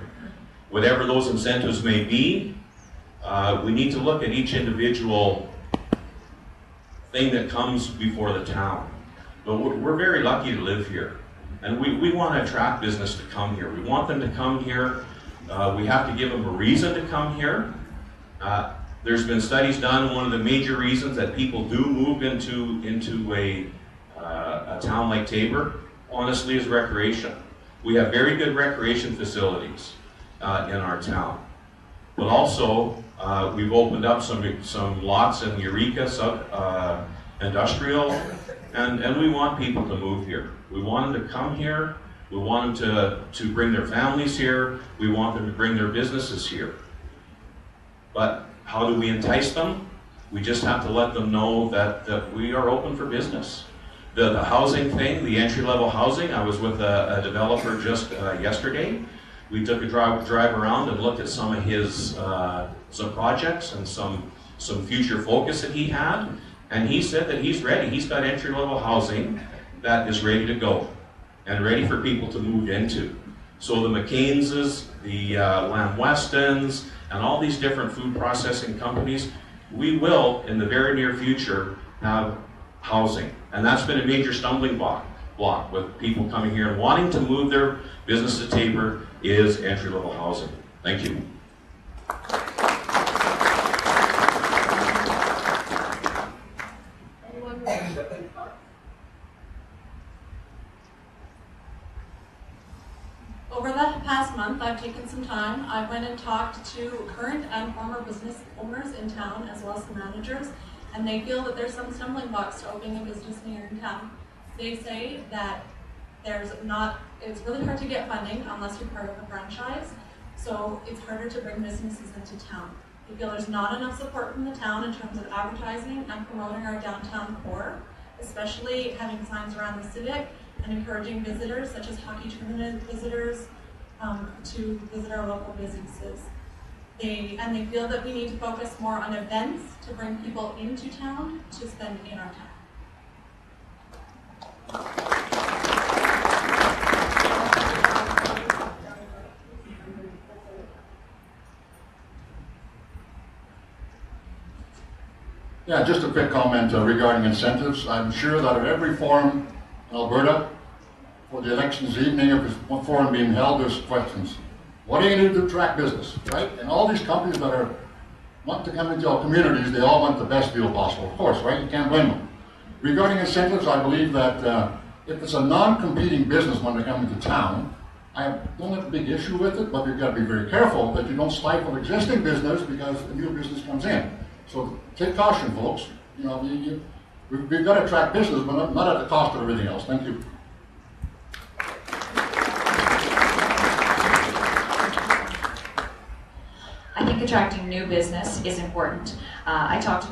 Whatever those incentives may be, we need to look at each individual thing that comes before the town. But we're very lucky to live here, and we want to attract business to come here. We want them to come here. We have to give them a reason to come here. There's been studies done. One of the major reasons that people do move into a town like Taber, honestly, is recreation. We have very good recreation facilities in our town, but also we've opened up some lots in Eureka Industrial, and we want people to move here. We want them to come here. We want them to bring their families here. We want them to bring their businesses here. But how do we entice them? We just have to let them know that we are open for business. The housing thing, the entry-level housing, I was with a developer just yesterday. We took a drive around and looked at some of his some projects and some future focus that he had. And he said that he's ready. He's got entry-level housing that is ready to go and ready for people to move into. So the McCainses, the Lamb Westons, and all these different food processing companies, we will, in the very near future, have housing. And that's been a major stumbling block with people coming here and wanting to move their business to Taber is entry-level housing. Thank you. taken some time. I went and talked to current and former business owners in town, as well as the managers, and they feel that there's some stumbling blocks to opening a business here in town. They say that it's really hard to get funding unless you're part of a franchise, so it's harder to bring businesses into town. They feel there's not enough support from the town in terms of advertising and promoting our downtown core, especially having signs around the Civic and encouraging visitors, such as hockey tournament visitors, to visit our local businesses. They feel that we need to focus more on events to bring people into town to spend in our town. Yeah, just a quick comment regarding incentives. I'm sure that at every forum in Alberta, for the elections evening, if there's one forum being held, there's questions. What are you going to do to attract business, right? And all these companies that want to come into our communities, they all want the best deal possible, of course, right? You can't blame them. Regarding incentives, I believe that if it's a non-competing business when they come into town, I don't have a big issue with it, but you've got to be very careful that you don't stifle existing business because a new business comes in. So take caution, folks. You know, we've got to attract business, but not at the cost of everything else. Thank you. I think attracting new business is important. I talked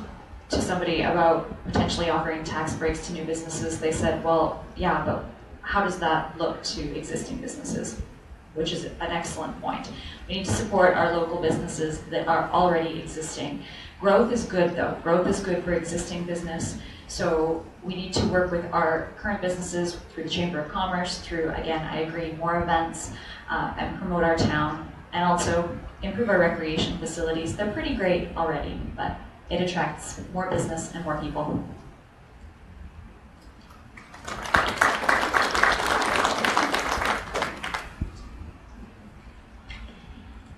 to somebody about potentially offering tax breaks to new businesses. They said, well, yeah, but how does that look to existing businesses? Which is an excellent point. We need to support our local businesses that are already existing. Growth is good, though. Growth is good for existing business. So we need to work with our current businesses through the Chamber of Commerce, through, again, I agree, more events, and promote our town, and also improve our recreation facilities. They're pretty great already, but it attracts more business and more people.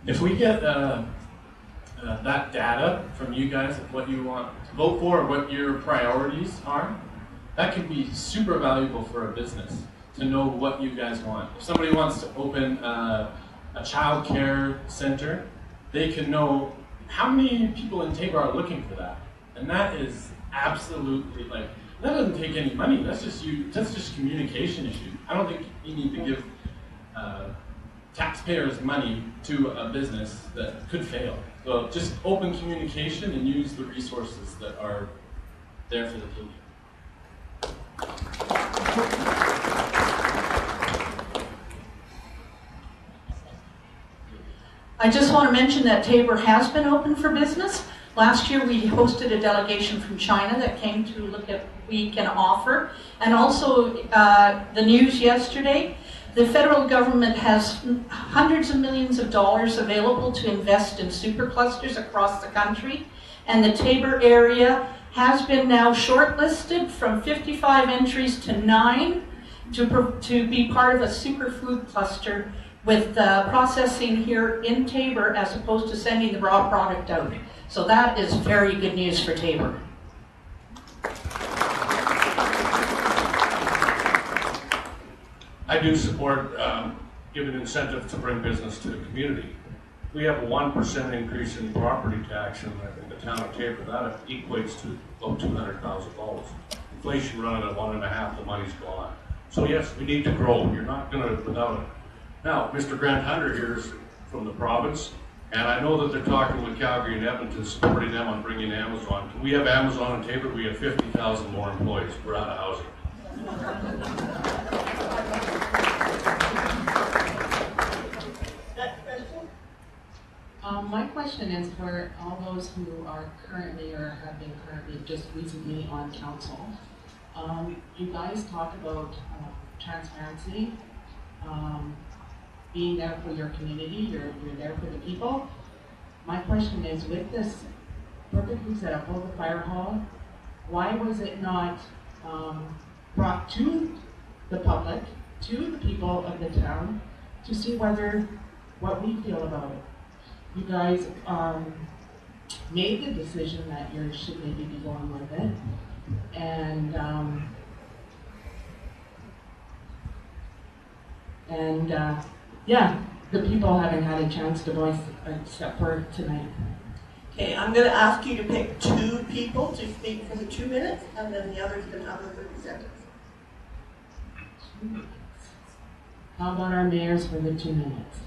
If we get that data from you guys of what you want to vote for or what your priorities are, that can be super valuable for a business to know what you guys want. If somebody wants to open a child care center, they can know how many people in Tabor are looking for that. And that is absolutely, like, that doesn't take any money. That's just communication issue. I don't think you need to give taxpayers money to a business that could fail. So just open communication and use the resources that are there for the taking. I just want to mention that Tabor has been open for business. Last year we hosted a delegation from China that came to look at what we can offer. And also the news yesterday, the federal government has hundreds of millions of dollars available to invest in superclusters across the country. And the Tabor area has been now shortlisted from 55 entries to 9 to be part of a superfood cluster with processing here in Tabor as opposed to sending the raw product out. So that is very good news for Tabor. I do support giving incentive to bring business to the community. We have a 1% increase in property tax in the town of Tabor. That equates to about $200,000. Inflation running at 1.5%, the money's gone. So yes, we need to grow. You're not going to without it. Now, Mr. Grant Hunter here is from the province, and I know that they're talking with Calgary and Edmonton, supporting them on bringing Amazon. We have Amazon in Tabor. We have 50,000 more employees. We're out of housing. My question is for all those who are currently or have been currently just recently on council. You guys talk about transparency, being there for your community, you're there for the people. My question is, with this perfect example, the fire hall, why was it not brought to the public, to the people of the town, to see what we feel about it? You guys made the decision that you should maybe be going with it, and yeah, the people haven't had a chance to voice except for tonight. Okay, I'm going to ask you to pick 2 people to speak for the 2 minutes, and then the others can have the 30 seconds. How about our mayors for the 2 minutes?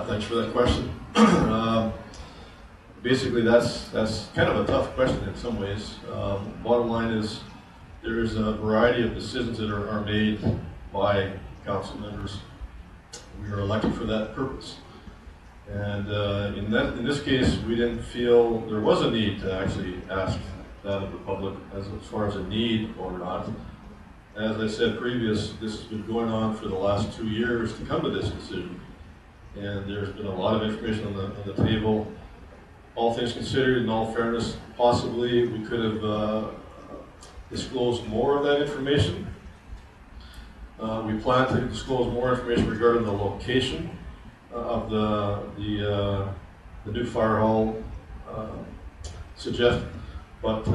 Thanks for that question. Basically, that's kind of a tough question in some ways. Bottom line is there's a variety of decisions that are made by council members. We are elected for that purpose. And in this case, we didn't feel there was a need to actually ask that of the public as far as a need or not. As I said previous, this has been going on for the last 2 years to come to this decision. And there's been a lot of information on the table. All things considered, in all fairness, possibly we could have disclosed more of that information. We plan to disclose more information regarding the location of the new fire hall suggested. But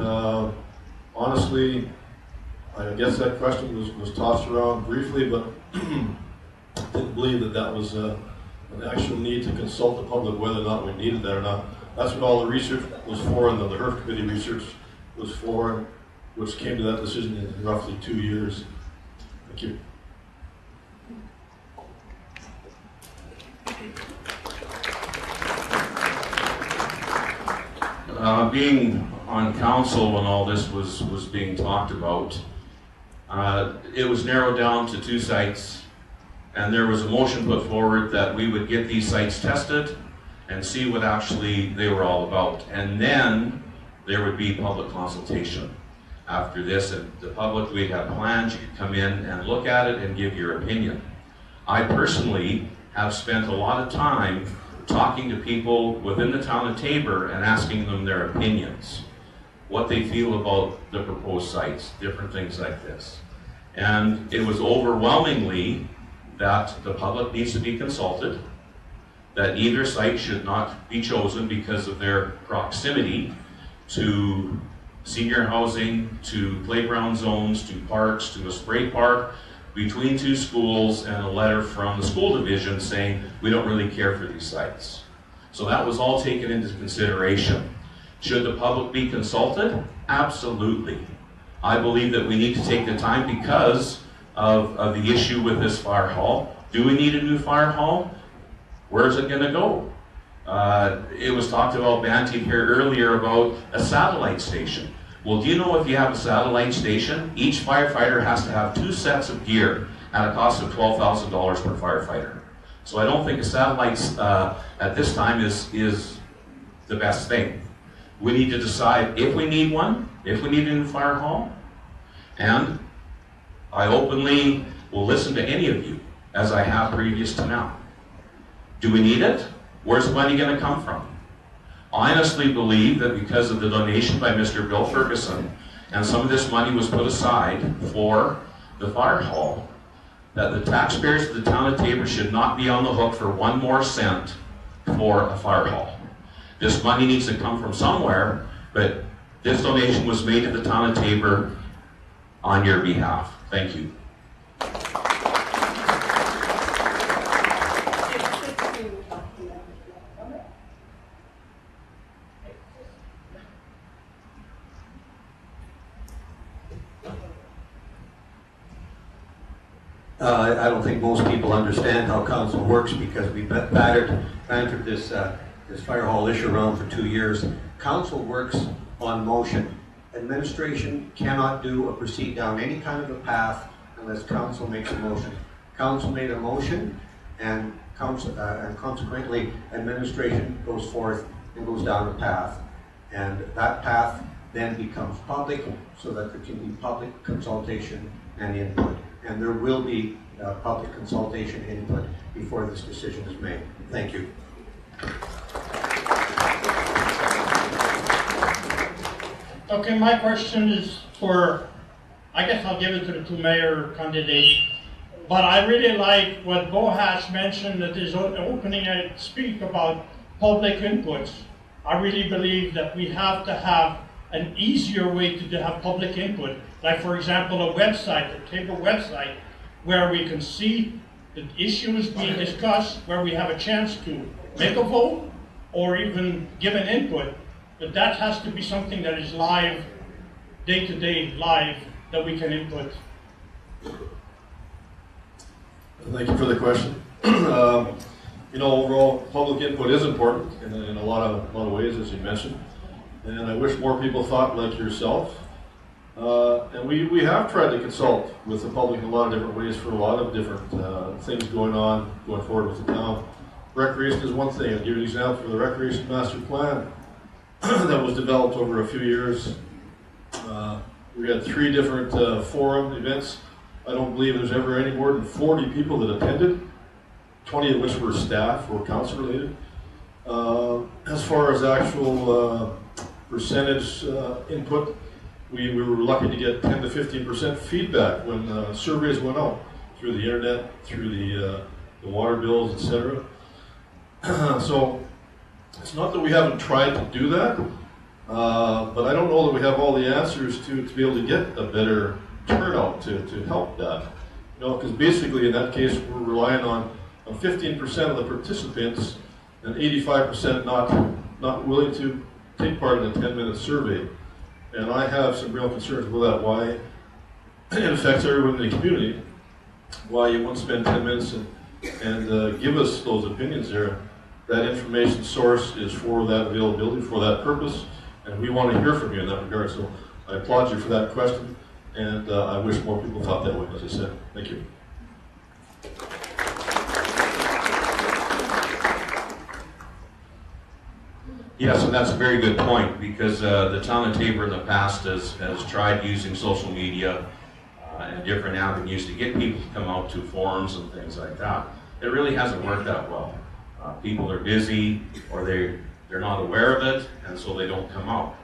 honestly, I guess that question was tossed around briefly, but didn't believe that was an actual need to consult the public whether or not we needed that or not. That's what all the research was for, and the HERF committee research was for, which came to that decision in roughly 2 years. Thank you. Being on council when all this was being talked about, it was narrowed down to 2 sites, and there was a motion put forward that we would get these sites tested and see what actually they were all about. And then there would be public consultation. After this, the public, we'd have plans, you could come in and look at it and give your opinion. I personally have spent a lot of time talking to people within the town of Taber and asking them their opinions, what they feel about the proposed sites, different things like this. And it was overwhelmingly that the public needs to be consulted, that either site should not be chosen because of their proximity to senior housing, to playground zones, to parks, to a spray park, between 2 schools, and a letter from the school division saying we don't really care for these sites. So that was all taken into consideration. Should the public be consulted? Absolutely. I believe that we need to take the time because of the issue with this fire hall. Do we need a new fire hall? Where's it going to go? It was talked about, Banty here earlier, about a satellite station. Well, do you know if you have a satellite station, each firefighter has to have 2 sets of gear at a cost of $12,000 per firefighter. So I don't think a satellite at this time is the best thing. We need to decide if we need one, if we need a new fire hall, and I openly will listen to any of you, as I have previous to now. Do we need it? Where's the money going to come from? I honestly believe that because of the donation by Mr. Bill Ferguson, and some of this money was put aside for the fire hall, that the taxpayers of the town of Taber should not be on the hook for 1 more cent for a fire hall. This money needs to come from somewhere, but this donation was made to the town of Taber on your behalf. Thank you. I don't think most people understand how council works because we've bantered this fire hall issue around for 2 years. Council works on motion. Administration cannot do or proceed down any kind of a path unless council makes a motion. Council made a motion, and consequently administration goes forth and goes down a path. And that path then becomes public so that there can be public consultation and input. And there will be public consultation input before this decision is made. Thank you. Okay, my question is I guess I'll give it to the 2 mayor candidates. But I really like what Bo has mentioned at his opening speak about public inputs. I really believe that we have to have an easier way to have public input. Like, for example, a website, the Tabor website, where we can see the issues being discussed, where we have a chance to make a vote or even give an input. But that has to be something that is live, day-to-day live, that we can input. Thank you for the question. Overall, public input is important in a lot of ways, as you mentioned. And I wish more people thought like yourself. And we have tried to consult with the public in a lot of different ways for a lot of different things going forward with the town. Recreation is one thing. I'll give you an example for the Recreation Master Plan that was developed over a few years. We had 3 different forum events. I don't believe there's ever any more than 40 people that attended, 20 of which were staff or council related. As far as actual percentage input, we were lucky to get 10 to 15% feedback when surveys went out through the internet, through the water bills, etc. So it's not that we haven't tried to do that, but I don't know that we have all the answers to be able to get a better turnout to help that. Because basically in that case we're relying on 15% of the participants and 85% not willing to take part in a 10-minute survey. And I have some real concerns about that, why it affects everyone in the community, why you won't spend 10 minutes and give us those opinions there. That information source is for that availability, for that purpose, and we want to hear from you in that regard. So I applaud you for that question, and I wish more people thought that way, as I said. Thank you. Yes, and that's a very good point, because the town of Tabor in the past has tried using social media and different avenues to get people to come out to forums and things like that. It really hasn't worked that well. People are busy, or they're not aware of it, and so they don't come out.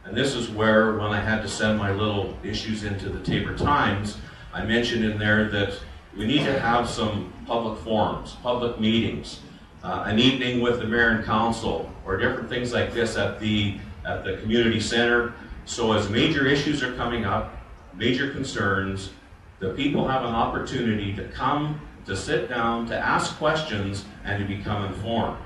And this is where, when I had to send my little issues into the Tabor Times, I mentioned in there that we need to have some public forums, public meetings, an evening with the mayor and council, or different things like this at the community center. So as major issues are coming up, major concerns, the people have an opportunity to come, to sit down, to ask questions, and to become informed.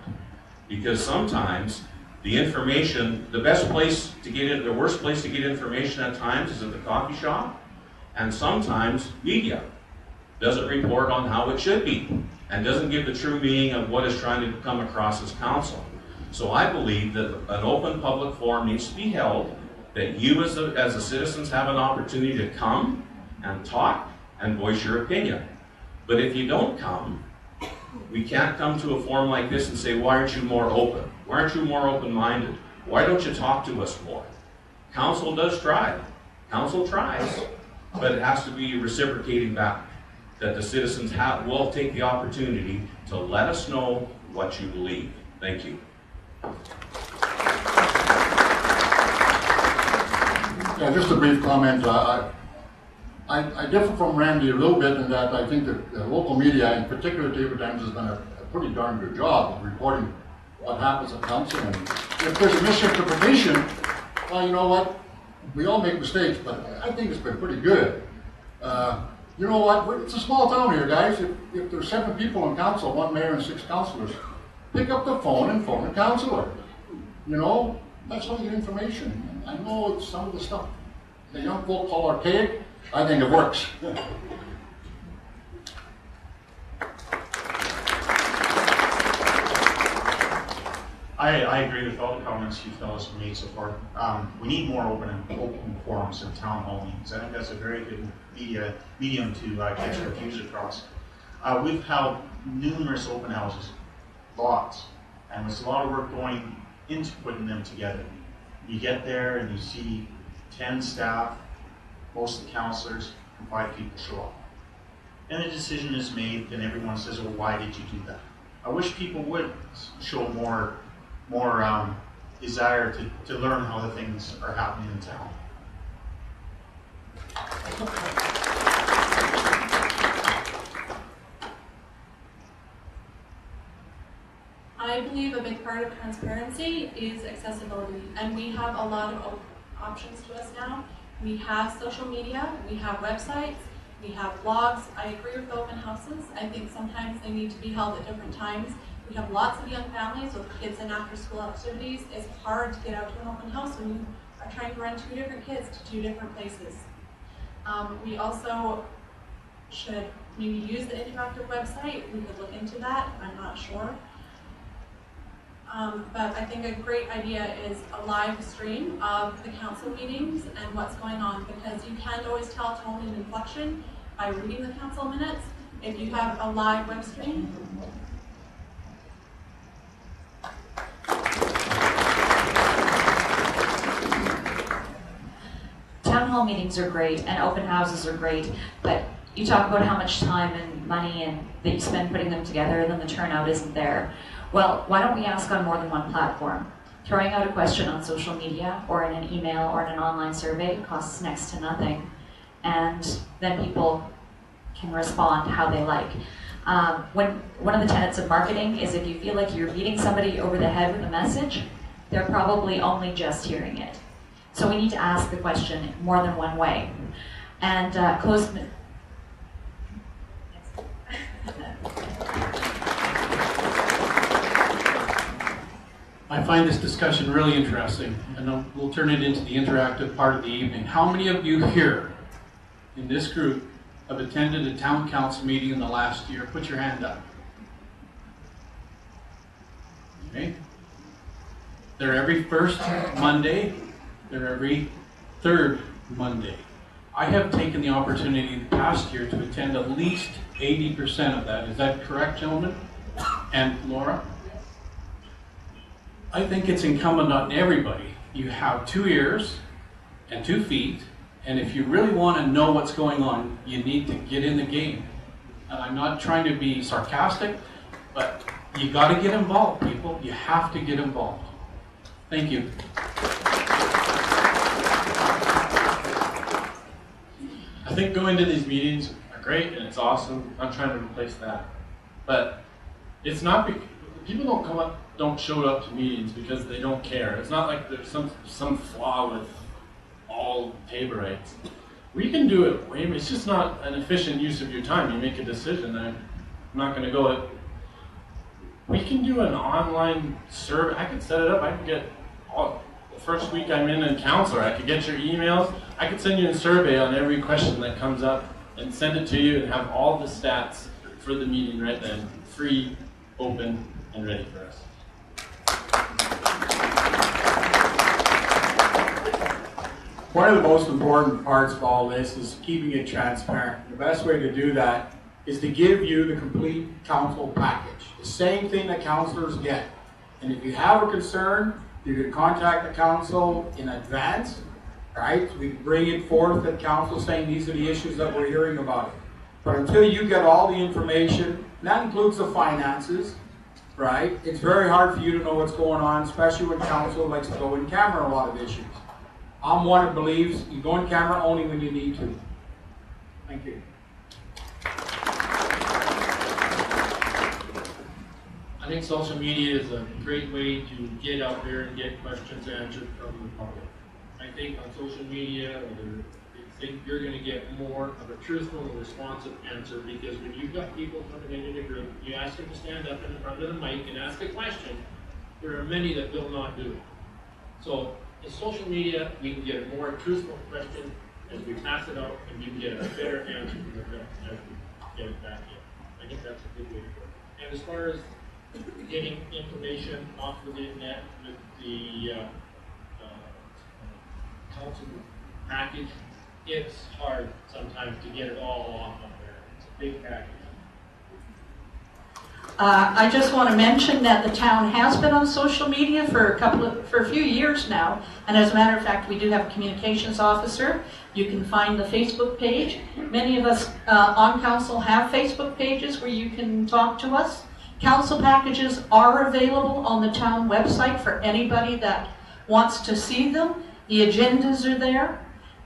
Because sometimes the information, the worst place to get information at times is at the coffee shop, and sometimes media doesn't report on how it should be, and doesn't give the true meaning of what is trying to come across as council. So I believe that an open public forum needs to be held, that you as the citizens have an opportunity to come and talk and voice your opinion. But if you don't come, we can't come to a forum like this and say, why aren't you more open? Why aren't you more open-minded? Why don't you talk to us more? Council does try. Council tries, but it has to be reciprocating back, that the citizens will take the opportunity to let us know what you believe. Thank you. Yeah, just a brief comment. I differ from Randy a little bit in that I think that the local media, in particular Tabor Times, has done a pretty darn good job of reporting what happens at council. And if there's a misinterpretation, well, you know what? We all make mistakes, but I think it's been pretty good. You know what? It's a small town here, guys. If there's 7 people on council, 1 mayor and 6 councilors, pick up the phone and phone a councilor. You know, that's how you get information. I know it's some of the stuff the young folk call archaic. I think it works. I agree with all the comments you fellows have made so far. We need more open forums and town hall meetings. I think that's a very good medium to get your views across. We've held numerous open houses, lots, and there's a lot of work going into putting them together. You get there and you see 10 staff, most of the councilors, and 5 people show up. And a decision is made, and everyone says, well, why did you do that? I wish people would show more desire to learn how the things are happening in town. I I believe a big part of transparency is accessibility, and we have a lot of options to us now. We have social media, we have websites, we have blogs. I agree with open houses. I think sometimes they need to be held at different times. We have lots of young families with kids in after-school activities. It's hard to get out to an open house when you are trying to run 2 different kids to 2 different places. We also should maybe use the interactive website. We could look into that. I'm not sure. But I think a great idea is a live stream of the council meetings and what's going on, because you can't always tell tone and inflection by reading the council minutes. If you have a live web stream, Town hall meetings are great and open houses are great, but you talk about how much time and money and that you spend putting them together and then the turnout isn't there. Well, why don't we ask on more than one platform? Throwing out a question on social media or in an email or in an online survey costs next to nothing, and then people can respond how they like. One of the tenets of marketing is if you feel like you're beating somebody over the head with a message, they're probably only just hearing it. So we need to ask the question more than one way. And I find this discussion really interesting, and we'll turn it into the interactive part of the evening. How many of you here in this group have attended a town council meeting in the last year? Put your hand up. Okay. They're every first Monday. They're every third Monday. I have taken the opportunity the past year to attend at least 80% of that. Is that correct, gentlemen? And Laura? I think it's incumbent on everybody. You have 2 ears and 2 feet, and if you really want to know what's going on, you need to get in the game. And I'm not trying to be sarcastic, but you got to get involved, people. You have to get involved. Thank you. I think going to these meetings are great and it's awesome. I'm trying to replace that. But it's not people don't show up to meetings because they don't care. It's not like there's some flaw with all Taborites. We can do it way, it's just not an efficient use of your time. You make a decision. I'm not going to go. We can do an online survey. I could set it up. I could get the first week I'm in counselor, I could get your emails. I could send you a survey on every question that comes up and send it to you and have all the stats for the meeting right then. Free, open, and ready for us. One of the most important parts of all this is keeping it transparent. The best way to do that is to give you the complete council package, the same thing that councilors get. And if you have a concern, you can contact the council in advance, right? We bring it forth at council saying these are the issues that we're hearing about it. But until you get all the information, and that includes the finances, right? It's very hard for you to know what's going on, especially when council likes to go in camera on a lot of issues. I'm one who believes you go in camera only when you need to. Thank you. I think social media is a great way to get out there and get questions answered from the public. I think on social media, I think you're going to get more of a truthful and responsive answer, because when you've got people coming into a group, you ask them to stand up in front of the mic and ask a question, there are many that will not do it. So in social media, we can get a more truthful question as we pass it out, and you can get a better answer from the crowd as we get it back in. I think that's a good way to go. And as far as getting information off of the internet with the council package, it's hard sometimes to get it all off of there. It's a big package. I just want to mention that the town has been on social media for a few years now, and as a matter of fact, we do have a communications officer. You can find the Facebook page. Many of us on council have Facebook pages where you can talk to us. Council packages are available on the town website for anybody that wants to see them. The agendas are there.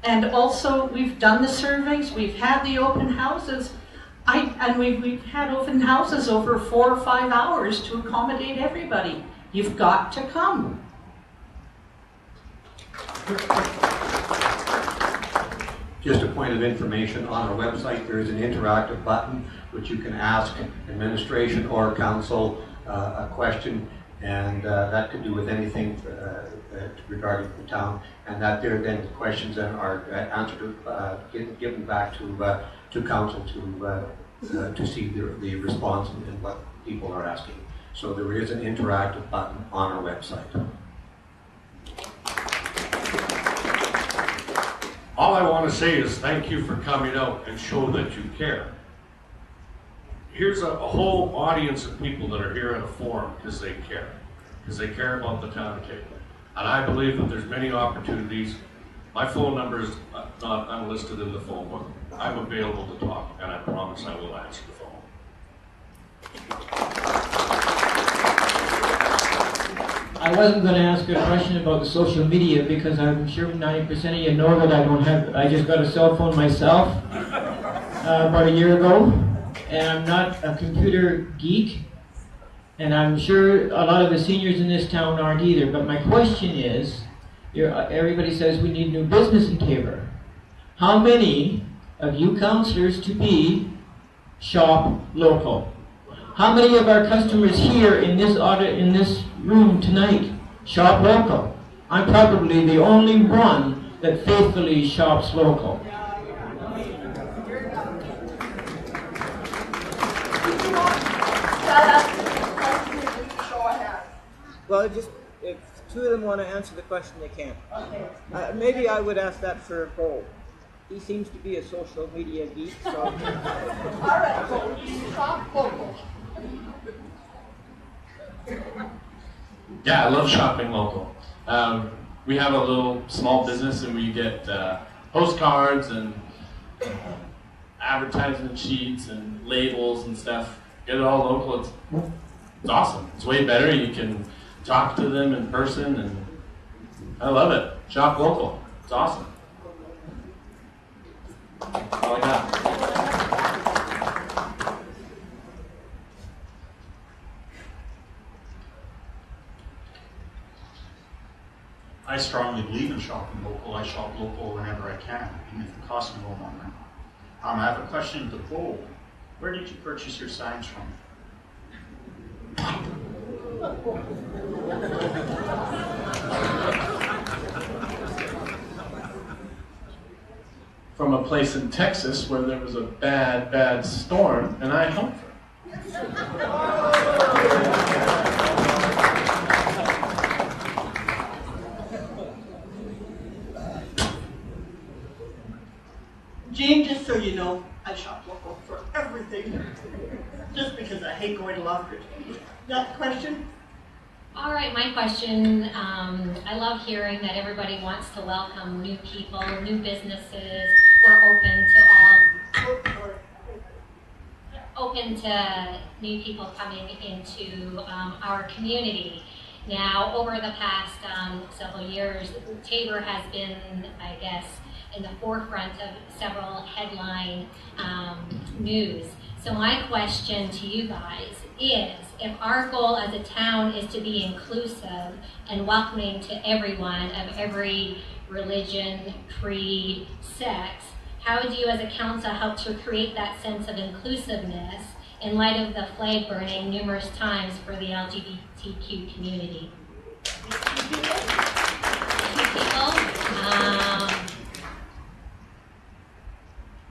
And also, we've done the surveys, we've had the open houses. And we've had open houses over 4 or 5 hours to accommodate everybody. You've got to come. Just a point of information, on our website there is an interactive button which you can ask administration or council a question, and that could do with anything regarding the town, and that there then the questions then are answered, given back to council to see the response and what people are asking. So there is an interactive button on our website. All I want to say is thank you for coming out and show that you care. Here's a whole audience of people that are here at a forum because they care about the town of Taber. And I believe that there's many opportunities. My phone number is not unlisted in the phone book. I'm available to talk, and I promise I will answer the phone. I wasn't going to ask a question about the social media because I'm sure 90% of you know that I just got a cell phone myself about a year ago, and I'm not a computer geek, and I'm sure a lot of the seniors in this town aren't either. But my question is, everybody says we need new business in Taber. How many of you councillors to be shop local? How many of our customers here in this room tonight shop local? I'm probably the only one that faithfully shops local. Well, if two of them want to answer the question, they can. Maybe I would ask that for Bo. He seems to be a social media geek, so. All right, Bo, shop local. Yeah, I love shopping local. We have a little small business and we get postcards and advertisement sheets and labels and stuff. Get it all local. It's awesome. It's way better. You can talk to them in person, and I love it. Shop local. It's awesome. That's all I got. I strongly believe in shopping local. I shop local whenever I can, even if it costs me a little more. I have a question to Bo. Where did you purchase your signs from? From a place in Texas where there was a bad storm, and I helped her. Gene, just so you know, I shop local for everything, just because I hate going to Longford. Got a question? All right, my question, I love hearing that everybody wants to welcome new people, new businesses. We're open to new people coming into our community. Now, over the past several years, Taber has been, I guess, in the forefront of several headline news. So my question to you guys is, if our goal as a town is to be inclusive and welcoming to everyone of every religion, creed, sex, how do you as a council help to create that sense of inclusiveness in light of the flag burning numerous times for the LGBTQ community?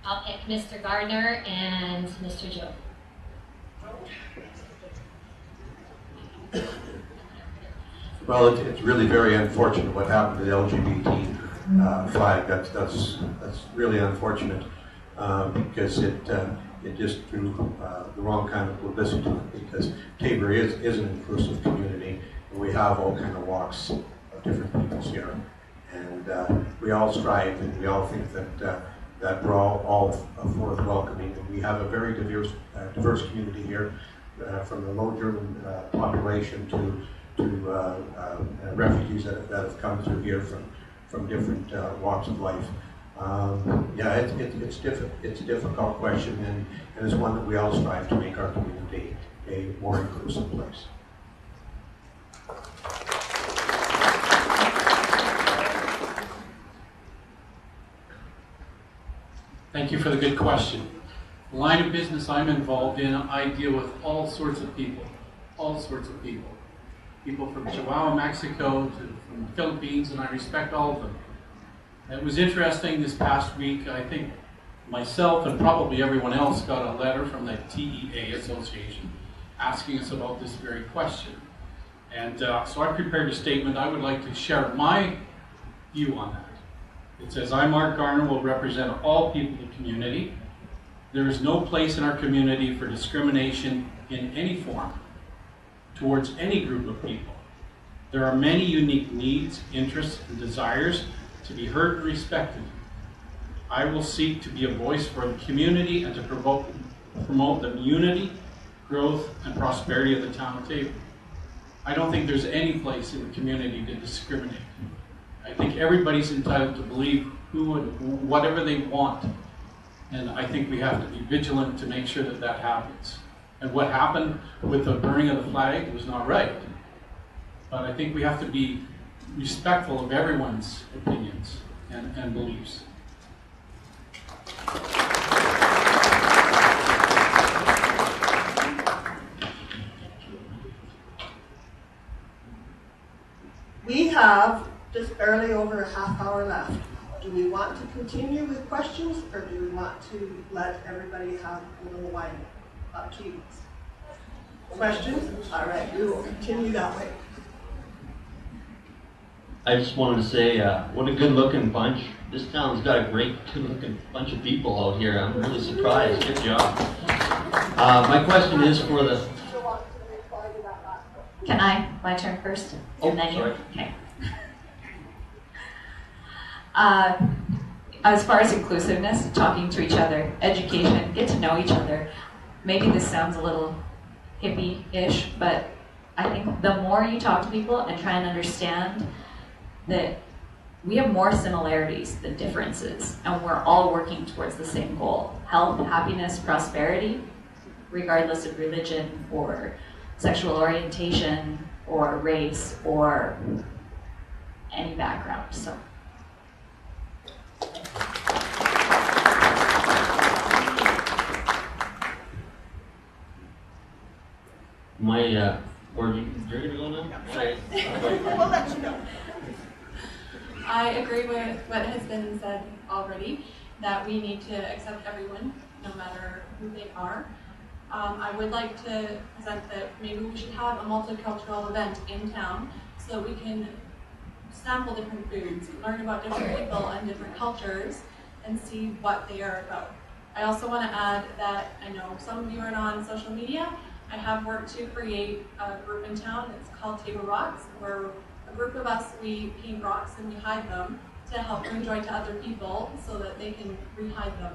I'll pick Mr. Gardner and Mr. Joe. Well, it's really very unfortunate what happened to the LGBT flag. That's really unfortunate because it just drew the wrong kind of publicity to it, because Taber is an inclusive community, and we have all kind of walks of different peoples here, and we all strive and we all think that we're all forth welcoming, and we have a very diverse community here, from the low German population to refugees that have come through here from different walks of life. Yeah, it's a difficult question, and it's one that we all strive to make our community a more inclusive place. Thank you for the good question. The line of business I'm involved in, I deal with all sorts of people. All sorts of people. People from Chihuahua, Mexico, from the Philippines, and I respect all of them. It was interesting this past week. I think myself and probably everyone else got a letter from the TEA Association asking us about this very question. And so I prepared a statement. I would like to share my view on that. It says, I, Mark Garner, will represent all people in the community. There is no place in our community for discrimination in any form towards any group of people. There are many unique needs, interests, and desires to be heard and respected. I will seek to be a voice for the community and to promote the unity, growth, and prosperity of the town of Taber. I don't think there's any place in the community to discriminate. I think everybody's entitled to believe whatever they want. And I think we have to be vigilant to make sure that that happens. And what happened with the burning of the flag was not right. But I think we have to be respectful of everyone's opinions and beliefs. We have just barely over a half hour left. Do we want to continue with questions, or do we want to let everybody have a little wine? Up to you. Questions? All right, we will continue that way. I just wanted to say, what a good-looking bunch. This town's got a great, good-looking bunch of people out here. I'm really surprised. Good job. My question is for the... Can I? My turn first? Oh, then sorry. You? Okay. As far as inclusiveness, talking to each other, education, get to know each other. Maybe this sounds a little hippie-ish, but I think the more you talk to people and try and understand that we have more similarities than differences, and we're all working towards the same goal: health, happiness, prosperity, regardless of religion or sexual orientation or race or any background. So. You're going to go now? We'll let you know. I agree with what has been said already, that we need to accept everyone, no matter who they are. I would like to present that maybe we should have a multicultural event in town so that we can sample different foods, learn about different people and different cultures, and see what they are about. I also want to add that I know some of you are not on social media. I have worked to create a group in town that's called Taber Rocks, where a group of us, we paint rocks and we hide them to help bring joy to other people so that they can re-hide them.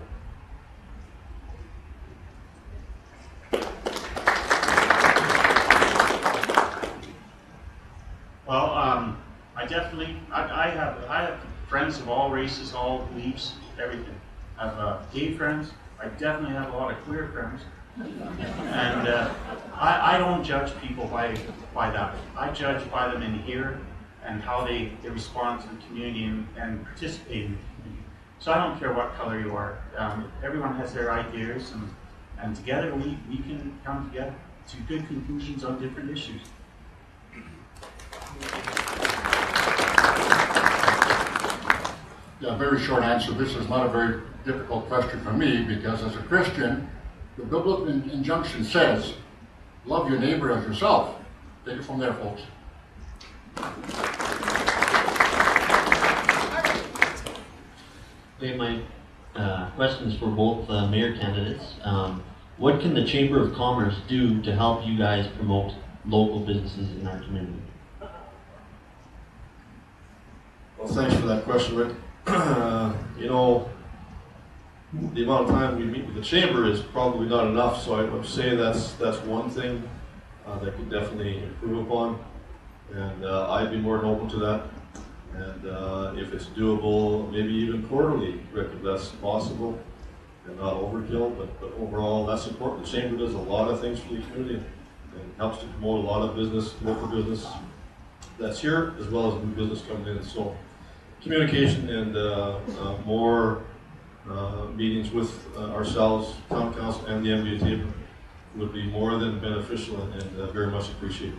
Well, I have friends of all races, all beliefs, everything. I have gay friends. I definitely have a lot of queer friends. And I don't judge people by that. I judge by them in here and how they respond to the community and participate in the community. So I don't care what color you are. Everyone has their ideas, and together we can come together to good conclusions on different issues. Yeah, very short answer. This is not a very difficult question for me, because as a Christian, the biblical injunction says, love your neighbor as yourself. Take it from there, folks. Okay, my question is for both mayor candidates. What can the Chamber of Commerce do to help you guys promote local businesses in our community? Well, thanks for that question, Rick. The amount of time we meet with the chamber is probably not enough, so I would say that's one thing that could definitely improve upon, and I'd be more than open to that. And if it's doable, maybe even quarterly, Rick, if that's possible and not overkill, but overall, that's important. The Chamber does a lot of things for the community and helps to promote a lot of business, local business that's here, as well as new business coming in. So communication and more meetings with ourselves, Town Council, and the MD of Taber would be more than beneficial and very much appreciated.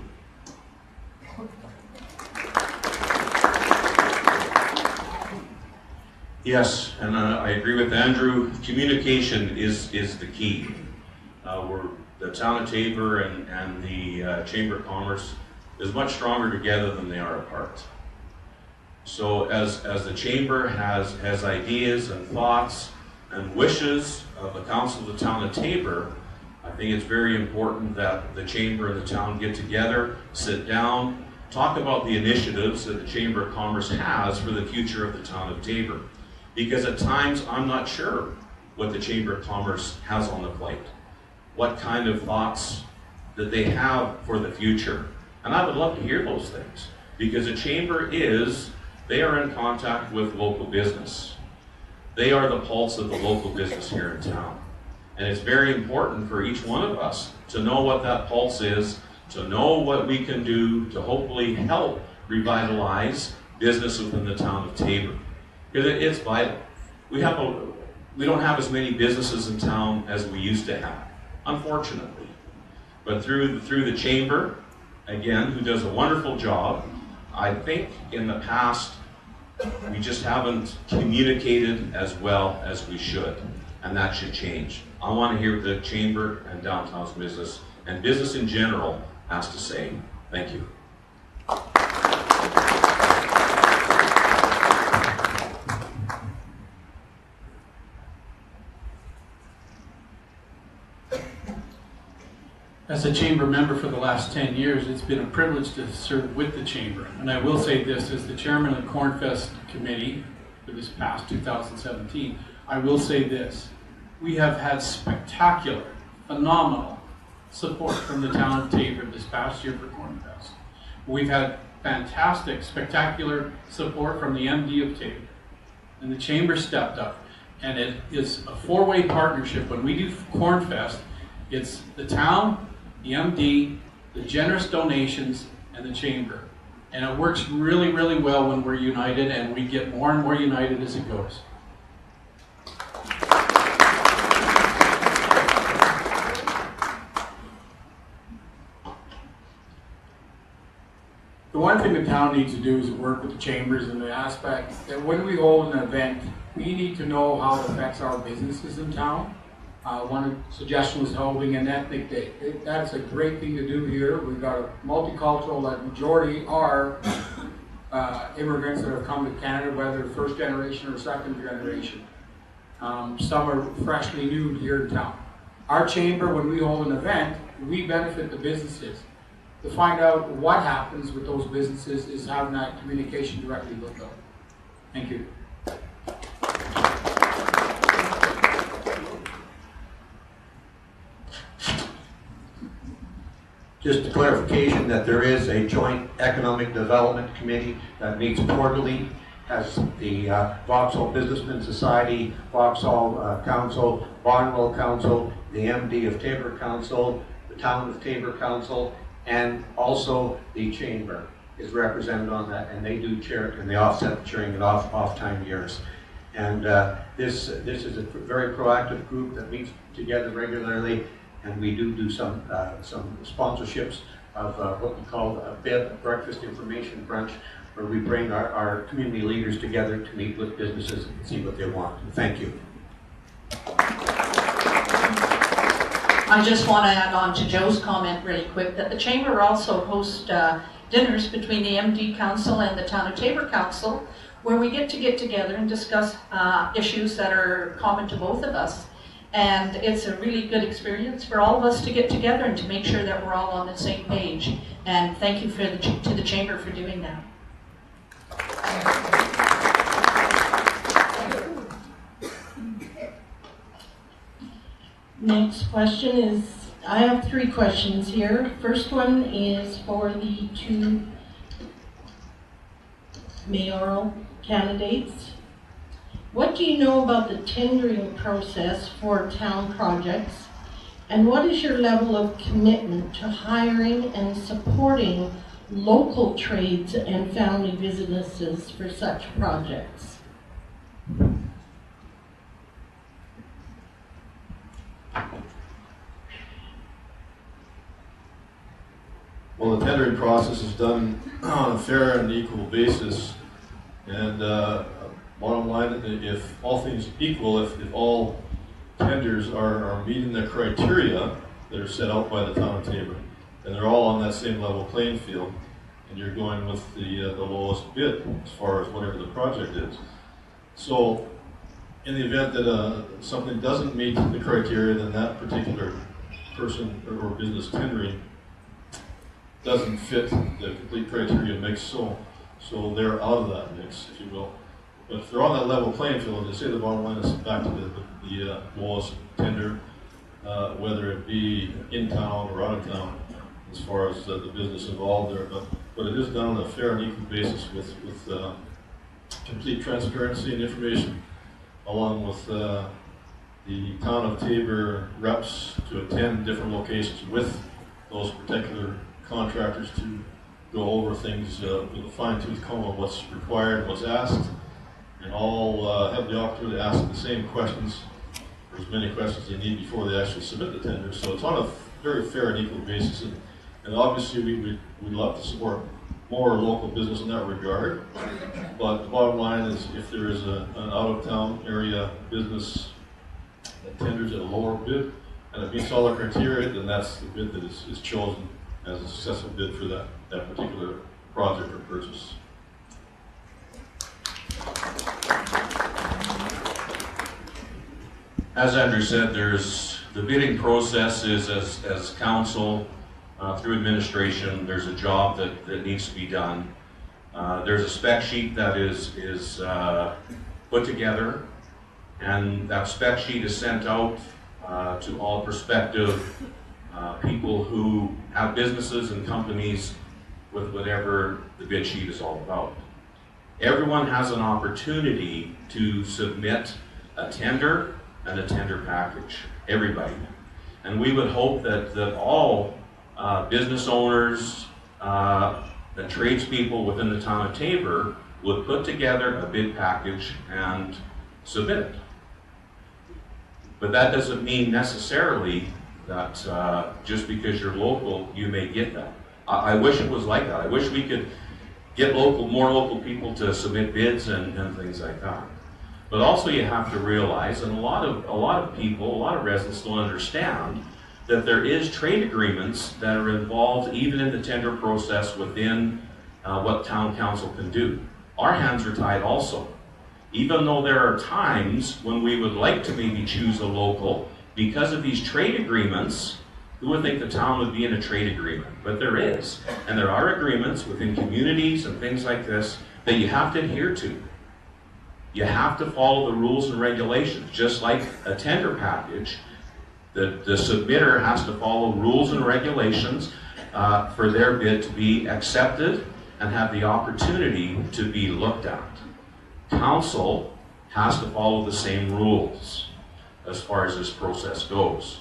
Yes, and I agree with Andrew. Communication is the key. The town of Taber and the Chamber of Commerce is much stronger together than they are apart. So as the Chamber has ideas and thoughts and wishes of the Council of the Town of Taber, I think it's very important that the Chamber and the town get together, sit down, talk about the initiatives that the Chamber of Commerce has for the future of the town of Taber. Because at times I'm not sure what the Chamber of Commerce has on the plate, what kind of thoughts that they have for the future. And I would love to hear those things, because the Chamber they are in contact with local business. They are the pulse of the local business here in town. And it's very important for each one of us to know what that pulse is, to know what we can do to hopefully help revitalize business within the town of Taber. Because it's vital. We don't have as many businesses in town as we used to have, unfortunately. But through the Chamber, again, who does a wonderful job, I think in the past we just haven't communicated as well as we should, and that should change. I want to hear what the Chamber and downtown's business and business in general has to say. Thank you. As a Chamber member for the last 10 years, it's been a privilege to serve with the Chamber. And I will say this, as the chairman of the Cornfest Committee for this past 2017, I will say this. We have had spectacular, phenomenal support from the town of Taber this past year for Cornfest. We've had fantastic, spectacular support from the MD of Taber. And the Chamber stepped up. And it is a four-way partnership. When we do Cornfest, it's the town, the MD, the generous donations, and the Chamber. And it works really, really well when we're united, and we get more and more united as it goes. The one thing the town needs to do is work with the chambers in the aspect that when we hold an event, we need to know how it affects our businesses in town. One suggestion was holding an ethnic day. That's a great thing to do here. We've got a multicultural, that majority are immigrants that have come to Canada, whether first generation or second generation. Some are freshly new here in town. Our chamber, when we hold an event, we benefit the businesses. To find out what happens with those businesses is having that communication directly with them. Thank you. Just a clarification that there is a joint economic development committee that meets quarterly, has the Vauxhall Businessmen Society, Vauxhall Council, Barnwell Council, the MD of Taber Council, the Town of Taber Council, and also the Chamber is represented on that, and they do chair it, and they offset the chairing at off-time years. And this is a very proactive group that meets together regularly, and we do some sponsorships of what we call a BIB, Breakfast Information Brunch, where we bring our community leaders together to meet with businesses and see what they want. Thank you. I just want to add on to Joe's comment really quick that the Chamber also hosts dinners between the MD Council and the Town of Taber Council, where we get together and discuss issues that are common to both of us. And it's a really good experience for all of us to get together and to make sure that we're all on the same page. And thank you to the Chamber for doing that. Next question is, I have three questions here. First one is for the two mayoral candidates. What do you know about the tendering process for town projects? And what is your level of commitment to hiring and supporting local trades and family businesses for such projects? Well, the tendering process is done on a fair and equal basis, and bottom line, if all things equal, if all tenders are meeting the criteria that are set out by the town of Taber, and they're all on that same level playing field, and you're going with the lowest bid as far as whatever the project is. So, in the event that something doesn't meet the criteria, then that particular person or business tendering doesn't fit the complete criteria mix, so they're out of that mix, if you will. But if they're on that level playing field, they say the bottom line is back to the lowest tender, whether it be in town or out of town, as far as the business involved there. But it is done on a fair and equal basis with complete transparency and information, along with the town of Taber reps to attend different locations with those particular contractors to go over things with a fine-tooth comb of what's required, what's asked, and all have the opportunity to ask the same questions, or as many questions they need before they actually submit the tender. So it's on a very fair and equal basis, and obviously we'd love to support more local business in that regard, but the bottom line is if there is an out-of-town area business that tenders at a lower bid, and it meets all the criteria, then that's the bid that is chosen as a successful bid for that particular project or purchase. As Andrew said, the bidding process is as council through administration. There's a job that needs to be done. There's a spec sheet that is put together, and that spec sheet is sent out to all prospective people who have businesses and companies with whatever the bid sheet is all about. Everyone has an opportunity to submit a tender and a tender package, everybody. And we would hope that all business owners and tradespeople within the town of Taber would put together a bid package and submit it. But that doesn't mean necessarily that just because you're local, you may get that. I wish it was like that. I wish we could get more local people to submit bids and things like that. But also you have to realize, and a lot of people, a lot of residents don't understand, that there is trade agreements that are involved even in the tender process within what town council can do. Our hands are tied also. Even though there are times when we would like to maybe choose a local, because of these trade agreements, who would think the town would be in a trade agreement? But there is. And there are agreements within communities and things like this that you have to adhere to. You have to follow the rules and regulations. Just like a tender package, the submitter has to follow rules and regulations for their bid to be accepted and have the opportunity to be looked at. Council has to follow the same rules as far as this process goes.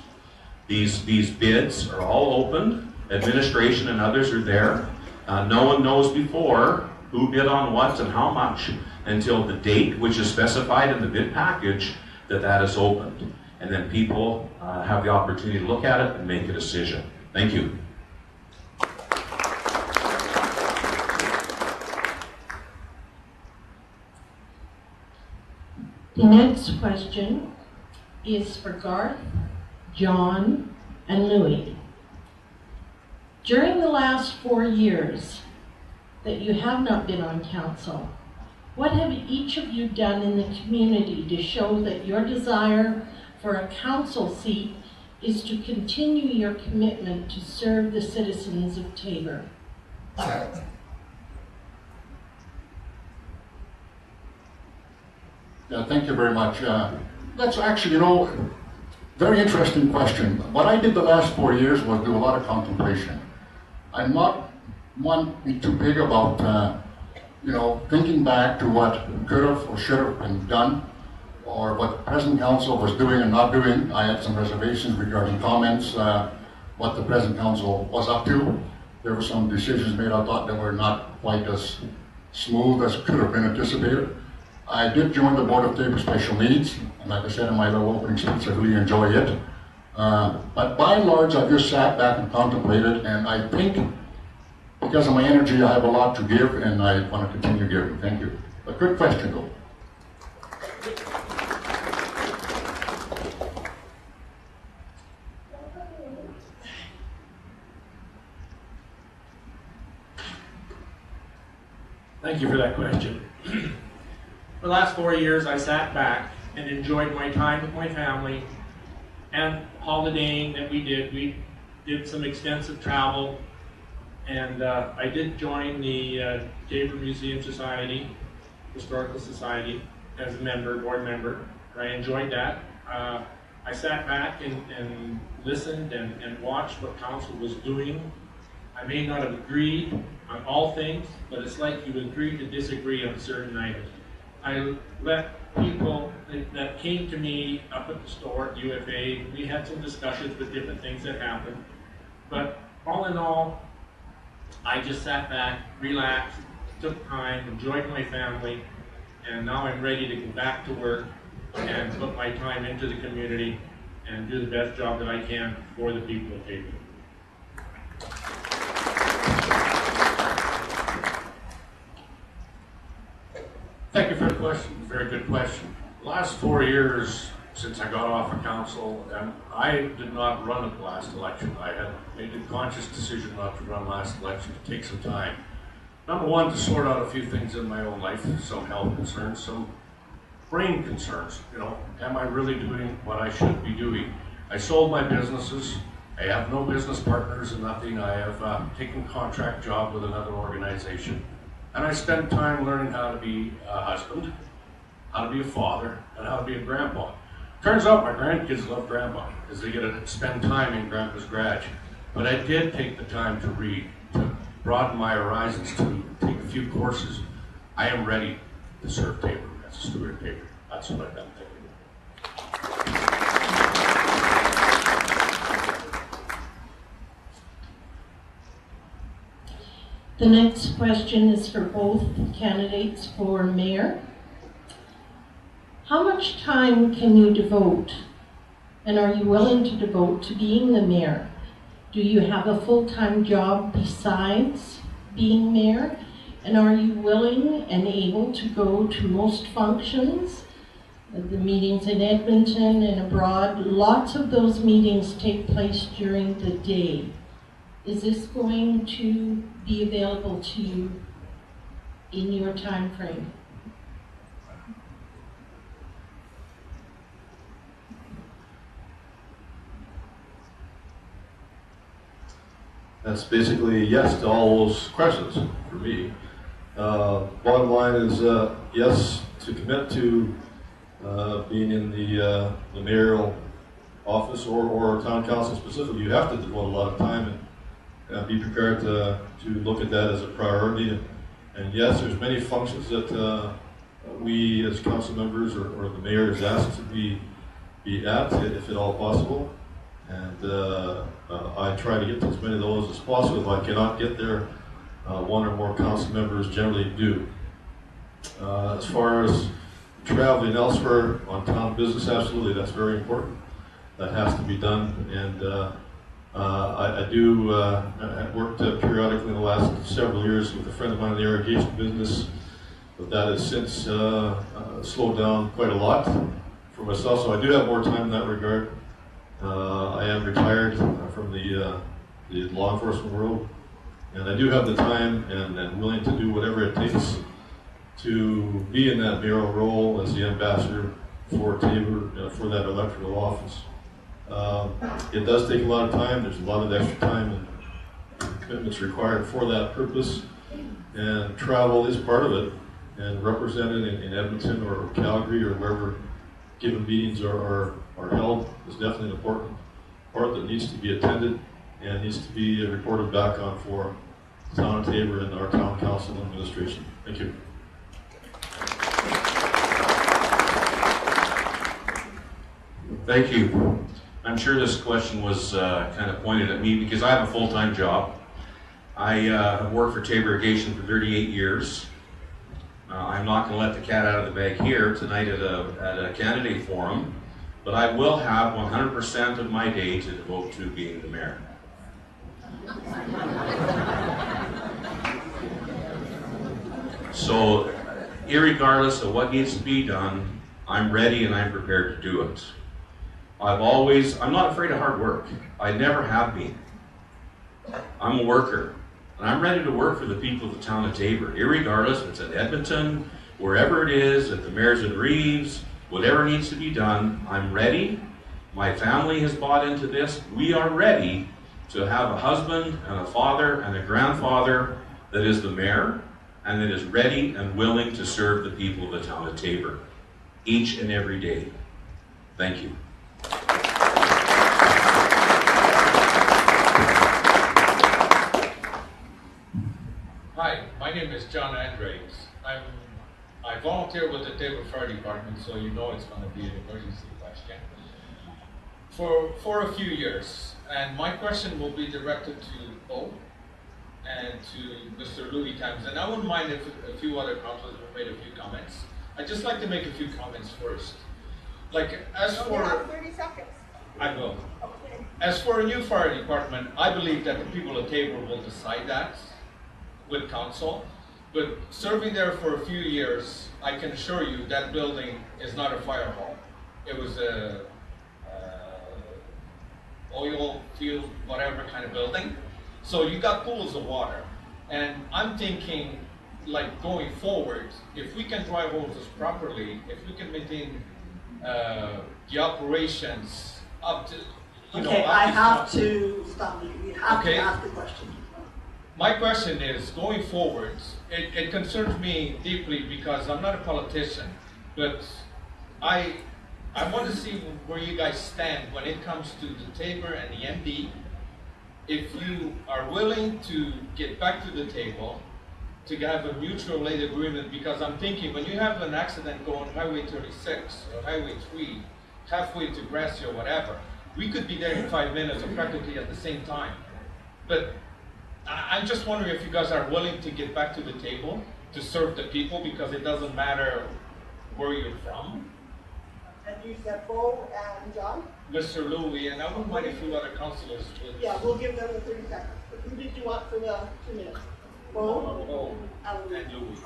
These bids are all open. Administration and others are there. No one knows before who bid on what and how much until the date, which is specified in the bid package, that is opened. And then people have the opportunity to look at it and make a decision. Thank you. The next question is for Garth, John, and Louis. During the last 4 years that you have not been on council, what have each of you done in the community to show that your desire for a council seat is to continue your commitment to serve the citizens of Taber? Yeah, thank you very much. That's actually, very interesting question. What I did the last 4 years was do a lot of contemplation. I'm not one to be too big about you know, thinking back to what could have or should have been done, or what the present council was doing and not doing, I had some reservations regarding comments, what the present council was up to. There were some decisions made, I thought, that were not quite as smooth as could have been anticipated. I did join the Board of Tabor Special Needs, and like I said in my little opening speech, I really enjoy it. But by and large, I just sat back and contemplated, and I think because of my energy, I have a lot to give, and I want to continue giving. Thank you. But good question, though. Thank you for that question. For the last 4 years, I sat back and enjoyed my time with my family and holidaying that we did. We did some extensive travel, and I did join the Tabor Museum Society, Historical Society, as a member, board member. And I enjoyed that. I sat back and listened and watched what council was doing. I may not have agreed on all things, but it's like you agree to disagree on certain items. I let people that came to me up at the store at UFA, we had some discussions with different things that happened, but all in all, I just sat back, relaxed, took time, enjoyed my family, and now I'm ready to go back to work and put my time into the community and do the best job that I can for the people of Tabor. Thank you for the question. Very good question. The last 4 years since I got off of council, and I did not run at the last election. I had made a conscious decision not to run last election, to take some time. Number one, to sort out a few things in my own life, some health concerns, some brain concerns. You know, am I really doing what I should be doing? I sold my businesses. I have no business partners and nothing. I have taken a contract job with another organization. And I spent time learning how to be a husband, how to be a father, and how to be a grandpa. Turns out my grandkids love grandpa because they get to spend time in grandpa's garage. But I did take the time to read, to broaden my horizons, to take a few courses. I am ready to serve Tabor as a steward of Tabor. That's what I've done. Thank you. The next question is for both candidates for mayor. How much time can you devote, and are you willing to devote to being the mayor? Do you have a full-time job besides being mayor? And are you willing and able to go to most functions, the meetings in Edmonton and abroad? Lots of those meetings take place during the day. Is this going to be available to you in your time frame? That's basically yes to all those questions for me. Bottom line is yes, to commit to being in the mayoral office or town council specifically, you have to devote a lot of time and be prepared to look at that as a priority. And yes, there's many functions that we as council members or the mayor is asked to be at, if at all possible. And I try to get to as many of those as possible. If I cannot get there, one or more council members generally do. As far as traveling elsewhere on town business, absolutely, that's very important. That has to be done. And I do I worked periodically in the last several years with a friend of mine in the irrigation business, but that has since slowed down quite a lot for myself. So I do have more time in that regard. I am retired from the law enforcement world, and I do have the time and willing to do whatever it takes to be in that mayoral role as the ambassador for Tabor for that electoral office. It does take a lot of time. There's a lot of extra time and commitments required for that purpose, and travel is part of it. And represented in Edmonton or Calgary or wherever given meetings are held is definitely an important part that needs to be attended and needs to be reported back on for Town of Taber and our town council and administration. Thank you. Thank you. I'm sure this question was kind of pointed at me because I have a full-time job. I have worked for Taber Irrigation for 38 years. I'm not going to let the cat out of the bag here tonight at a candidate forum, but I will have 100% of my day to devote to being the mayor. So, irregardless of what needs to be done, I'm ready and I'm prepared to do it. I'm not afraid of hard work. I never have been. I'm a worker. And I'm ready to work for the people of the town of Taber, irregardless if it's in Edmonton, wherever it is, at the Mayor's in Reeves, whatever needs to be done, I'm ready. My family has bought into this. We are ready to have a husband and a father and a grandfather that is the mayor and that is ready and willing to serve the people of the town of Taber each and every day. Thank you. Hi, my name is John Andres. I volunteer with the Taber Fire Department, so you know it's going to be an emergency question. For a few years, and my question will be directed to Bo and to Mr. Louis Times, and I wouldn't mind if a few other councilors have made a few comments. I'd just like to make a few comments first. Like, as for... You have 30 seconds. I will. Okay. As for a new fire department, I believe that the people of Taber will decide that with council. But serving there for a few years, I can assure you that building is not a fire hall. It was a oil field, whatever kind of building. So you got pools of water. And I'm thinking, like, going forward, if we can dry hose this properly, if we can maintain the operations up to, Okay, I have to stop you. You have to ask the question. My question is, going forward, it concerns me deeply because I'm not a politician, but I want to see where you guys stand when it comes to the Taber and the MD. If you are willing to get back to the table, to have a mutual aid agreement, because I'm thinking when you have an accident going Highway 36 or Highway 3, halfway to Grassy or whatever, we could be there in 5 minutes or practically at the same time. But I'm just wondering if you guys are willing to get back to the table to serve the people, because it doesn't matter where you're from. And you said Bo and John? Mr. Louis, and I wouldn't mind a few other councilors. Yeah, we'll give them the 30 seconds. But who did you want for the 2 minutes? Bo and Louis.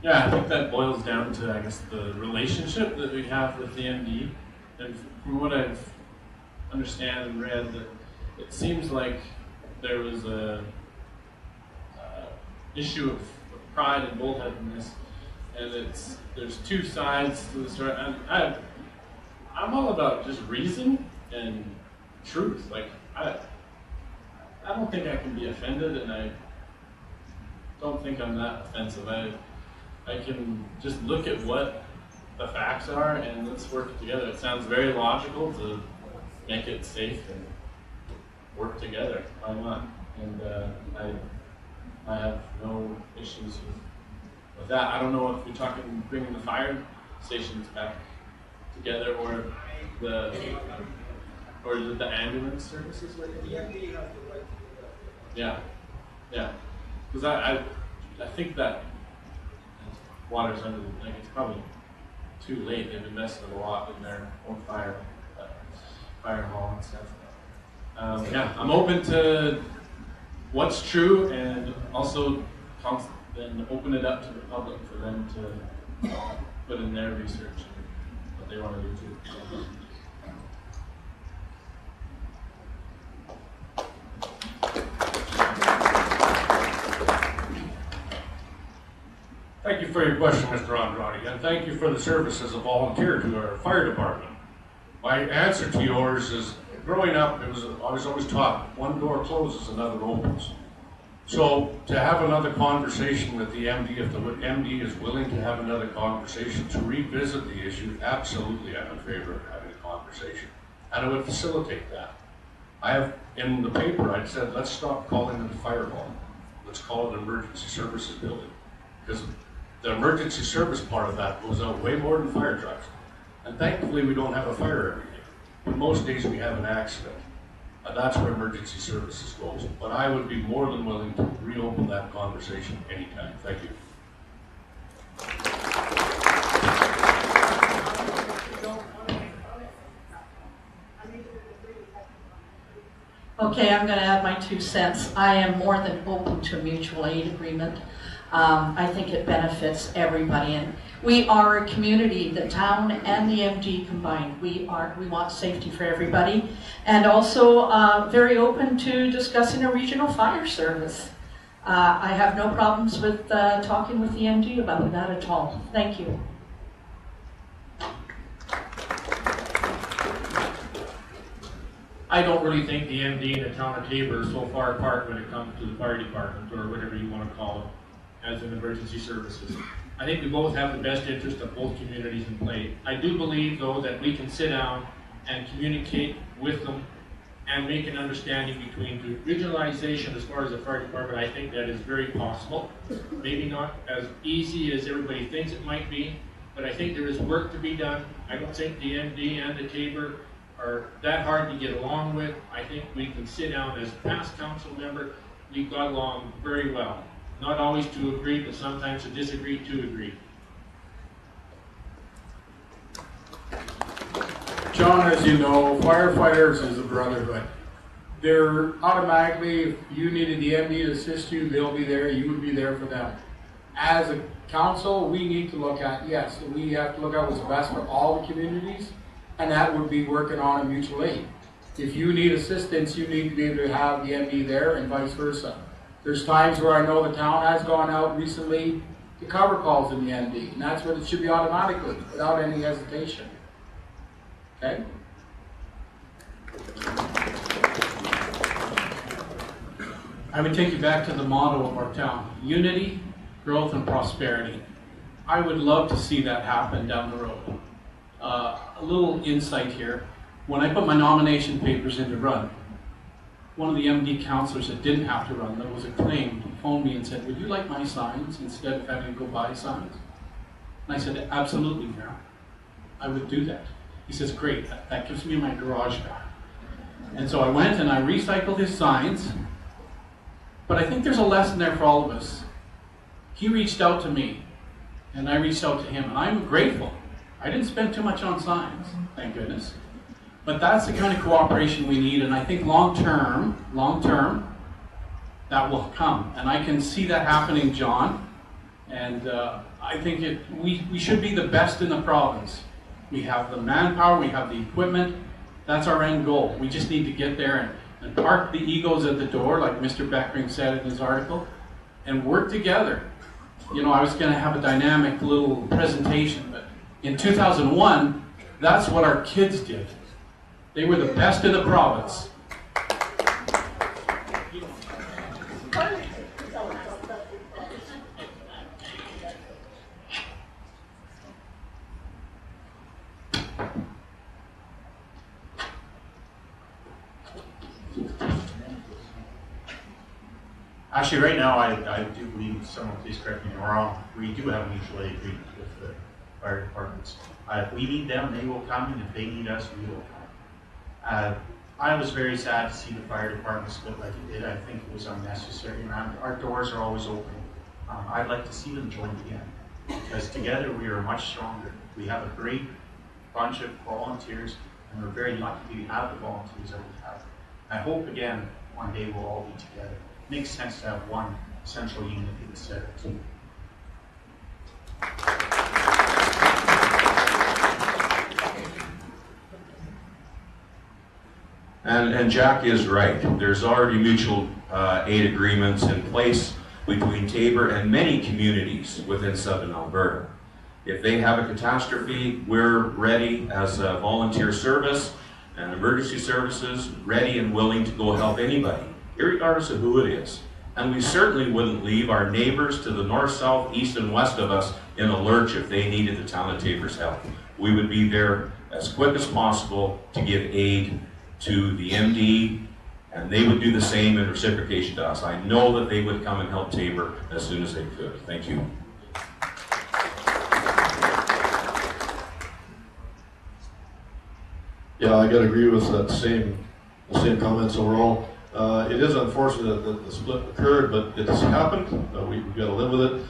Yeah, I think that boils down to, I guess, the relationship that we have with the MD. And from what I've understand and read, that it seems like there was a issue of pride and bullheadedness, and there's two sides to the story. I'm all about just reason and truth. Like I don't think I can be offended, and I don't think I'm that offensive. I can just look at what the facts are and let's work together. It sounds very logical to make it safe and work together. Why not? And I have no issues with that. I don't know if you're talking bringing the fire stations back together or the ambulance services. Yeah. Because I think that water's under the thing. It's probably too late. They've invested a lot in their own fire hall and stuff. Yeah, I'm open to what's true, and also then open it up to the public for them to put in their research and what they want to do too. Thank you for your question, Mr. Andrade, and thank you for the service as a volunteer to our fire department. My answer to yours is, growing up, I was always taught, one door closes, another opens. So to have another conversation with the MD, if the MD is willing to have another conversation to revisit the issue, absolutely I'm in favor of having a conversation. And I would facilitate that. I have, in the paper, I said, let's stop calling it a fire hall. Let's call it an emergency services building. Because the emergency service part of that goes out way more than fire trucks. And thankfully, we don't have a fire every day. But most days we have an accident. And that's where emergency services goes. But I would be more than willing to reopen that conversation anytime. Thank you. Okay, I'm going to add my 2 cents. I am more than open to a mutual aid agreement. I think it benefits everybody, and we are a community, the town and the MD combined. We want safety for everybody, and also very open to discussing a regional fire service. I have no problems with talking with the MD about that at all. Thank you. I don't really think the MD and the town of Tabor are so far apart when it comes to the fire department, or whatever you want to call it, as an emergency services. I think we both have the best interest of both communities in play. I do believe, though, that we can sit down and communicate with them and make an understanding between the regionalization as far as the fire department. I think that is very possible. Maybe not as easy as everybody thinks it might be, but I think there is work to be done. I don't think the MD and the Tabor are that hard to get along with. I think we can sit down as past council member. We got along very well. Not always to agree, but sometimes to disagree to agree. John, as you know, firefighters is a brotherhood. They're automatically, if you needed the MD to assist you, they'll be there, you would be there for them. As a council, we need to look at, yes, we have to look at what's best for all the communities, and that would be working on a mutual aid. If you need assistance, you need to be able to have the MD there and vice versa. There's times where I know the town has gone out recently to cover calls in the MD, and that's what it should be automatically, without any hesitation. Okay? I would take you back to the motto of our town: unity, growth, and prosperity. I would love to see that happen down the road. A little insight here. When I put my nomination papers in to run, one of the MD councillors that didn't have to run, that was acclaimed, phoned me and said, "Would you like my signs instead of having to go buy signs?" And I said, "Absolutely, Mayor. I would do that." He says, "Great, that gives me my garage back." And so I went and I recycled his signs, but I think there's a lesson there for all of us. He reached out to me, and I reached out to him, and I'm grateful. I didn't spend too much on signs, thank goodness. But that's the kind of cooperation we need, and I think long term, that will come. And I can see that happening, John. And I think we should be the best in the province. We have the manpower, we have the equipment. That's our end goal. We just need to get there and park the egos at the door, like Mr. Beckering said in his article, and work together. You know, I was going to have a dynamic little presentation, but in 2001, that's what our kids did. They were the best in the province. Actually, right now, I do believe, someone please correct me if I'm wrong, we do have a mutual aid agreement with the fire departments. If we need them, they will come, and if they need us, we will come. I was very sad to see the fire department split like it did. I think it was unnecessary, and our doors are always open. I'd like to see them join again, because together we are much stronger. We have a great bunch of volunteers, and we're very lucky to have the volunteers that we have. I hope, again, one day we'll all be together. It makes sense to have one central unit instead of two. And Jack is right. There's already mutual aid agreements in place between Tabor and many communities within Southern Alberta. If they have a catastrophe, we're ready as a volunteer service and emergency services, ready and willing to go help anybody, irregardless of who it is. And we certainly wouldn't leave our neighbors to the north, south, east, and west of us in a lurch if they needed the town of Tabor's help. We would be there as quick as possible to give aid to the MD And they would do the same in reciprocation to us. I know that they would come and help Tabor as soon as they could. Thank you. Yeah, I gotta agree with the same comments overall. It is unfortunate that the split occurred, but it has happened. We've got to live with it.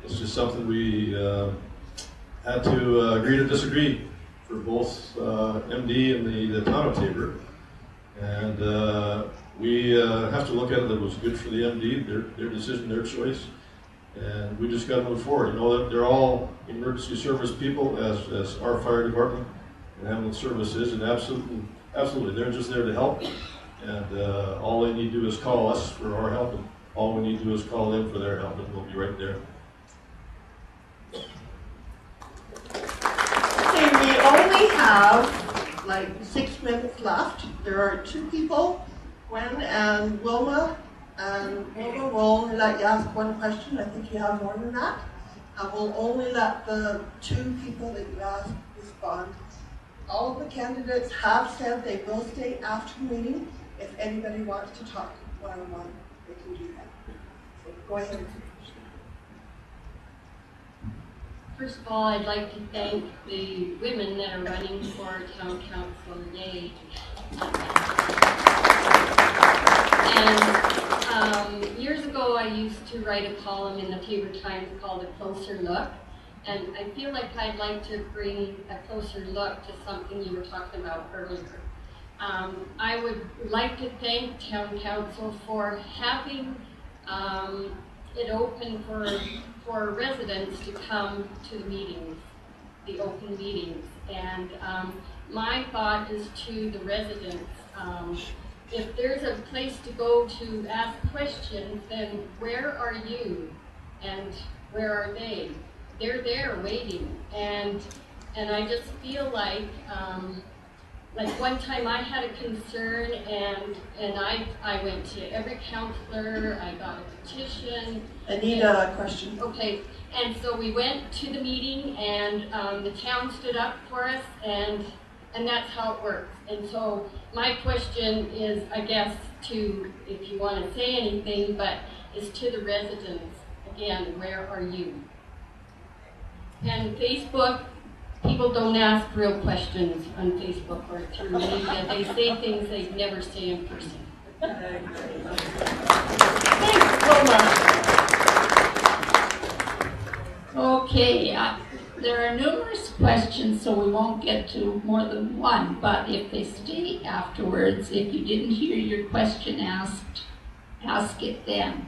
It's just something we had to agree to disagree for both MD and the town of Tabor. And we have to look at it that it was good for the MD, their decision, their choice. And we just got to move forward. You know that they're all emergency service people, as our fire department and ambulance service is, and absolutely, they're just there to help. And all they need to do is call us for our help, and all we need to do is call them for their help, and we'll be right there. Okay, we only have like 6 minutes left. There are 2 people, Gwen and Wilma, and Wilma will only let you ask 1 question. I think you have more than that. I will only let the 2 people that you asked respond. All of the candidates have said they will stay after the meeting. If anybody wants to talk one-on-one, they can do that. So go ahead. First of all, I'd like to thank the women that are running for town council today. And years ago, I used to write a column in the Tabor Times called A Closer Look. And I feel like I'd like to bring a closer look to something you were talking about earlier. I would like to thank town council for having it open for residents to come to the meetings, the open meetings. And my thought is to the residents, if there's a place to go to ask questions, then where are you and where are they? They're there waiting, and I just feel like one time I had a concern, and I went to every counselor, I got a petition. Anita, a question. Okay, and so we went to the meeting, and the town stood up for us, and that's how it works. And so my question is, I guess, to, if you want to say anything, but is to the residents, again, where are you? And Facebook, people don't ask real questions on Facebook or through media. They say things they'd never say in person. Thanks, Wilma. Okay, there are numerous questions, so we won't get to more than one, but if they stay afterwards, if you didn't hear your question asked, ask it then.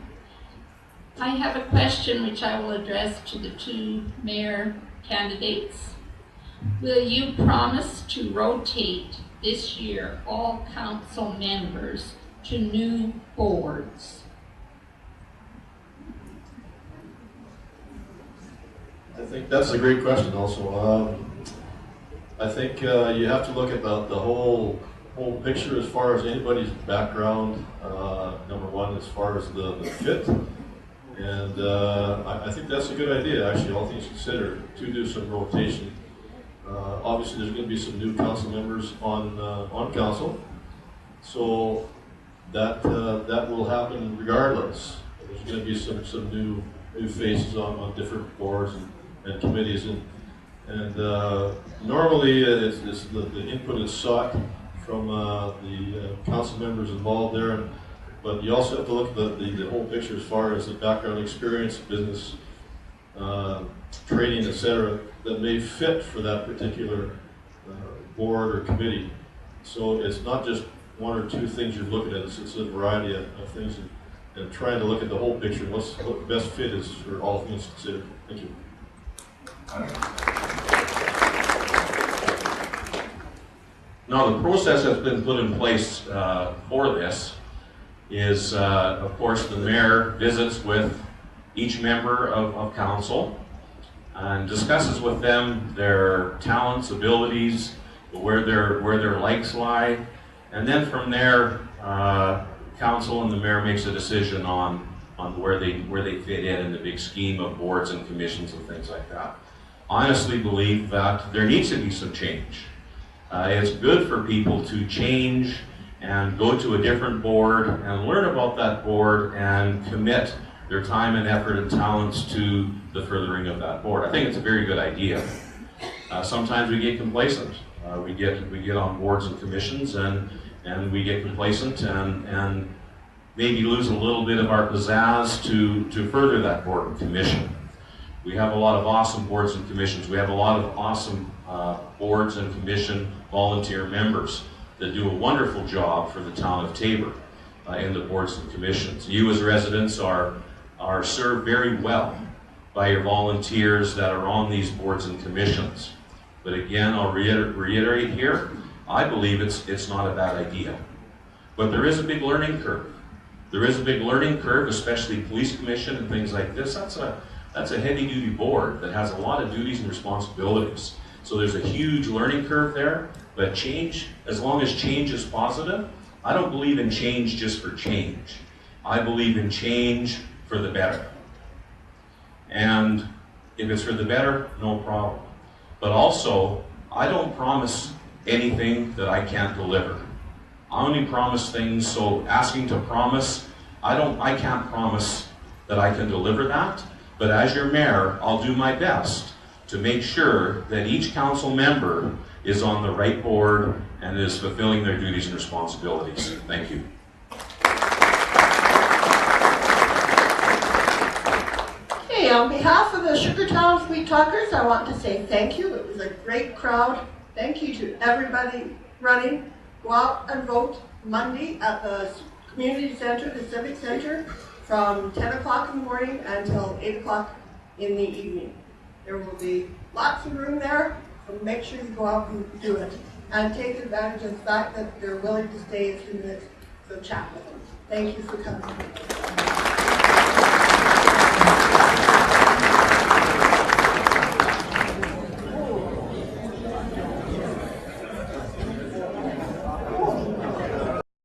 I have a question which I will address to the 2 mayor candidates. Will you promise to rotate this year all council members to new boards? I think that's a great question also. I think you have to look at the whole picture as far as anybody's background, number one, as far as the fit. And I think that's a good idea, actually, all things considered, to do some rotation. Obviously, there's going to be some new council members on council, so that will happen regardless. There's going to be some new faces on different boards and committees, and normally it's the input is sought from the council members involved there. But you also have to look at the whole picture as far as the background experience, business, training, etc., that may fit for that particular board or committee. So it's not just 1 or 2 things you're looking at, it's a variety of things, and trying to look at the whole picture, what the best fit is for all things considered. Thank you. Now, the process that's been put in place for this is, of course, the mayor visits with each member of council and discusses with them their talents, abilities, where their likes lie, and then from there, council and the mayor makes a decision on where they fit in the big scheme of boards and commissions and things like that. Honestly, believe that there needs to be some change. It's good for people to change and go to a different board and learn about that board and commit their time and effort and talents to the furthering of that board. I think it's a very good idea. Sometimes we get complacent. We get on boards and commissions and we get complacent and maybe lose a little bit of our pizzazz to further that board and commission. We have a lot of awesome boards and commissions. We have a lot of awesome boards and commission volunteer members that do a wonderful job for the town of Taber in the boards and commissions. You as residents are served very well by your volunteers that are on these boards and commissions. But again, I'll reiterate here, I believe it's not a bad idea. But there is a big learning curve. There is a big learning curve, especially police commission and things like this. That's a heavy-duty board that has a lot of duties and responsibilities. So there's a huge learning curve there, but change, as long as change is positive, I don't believe in change just for change. I believe in change for the better. And if it's for the better, no problem. But also, I don't promise anything that I can't deliver. I only promise things, so asking to promise, I can't promise that I can deliver that, but as your mayor, I'll do my best to make sure that each council member is on the right board and is fulfilling their duties and responsibilities. Thank you. Okay, on behalf of the Sugartown Sweet Talkers, I want to say thank you. It was a great crowd. Thank you to everybody running. Go out and vote Monday at the community center, the civic center, from 10 o'clock in the morning until 8 o'clock in the evening. There will be lots of room there, so make sure you go out and do it. And take advantage of the fact that they're willing to stay a few minutes to chat with them. Thank you for coming.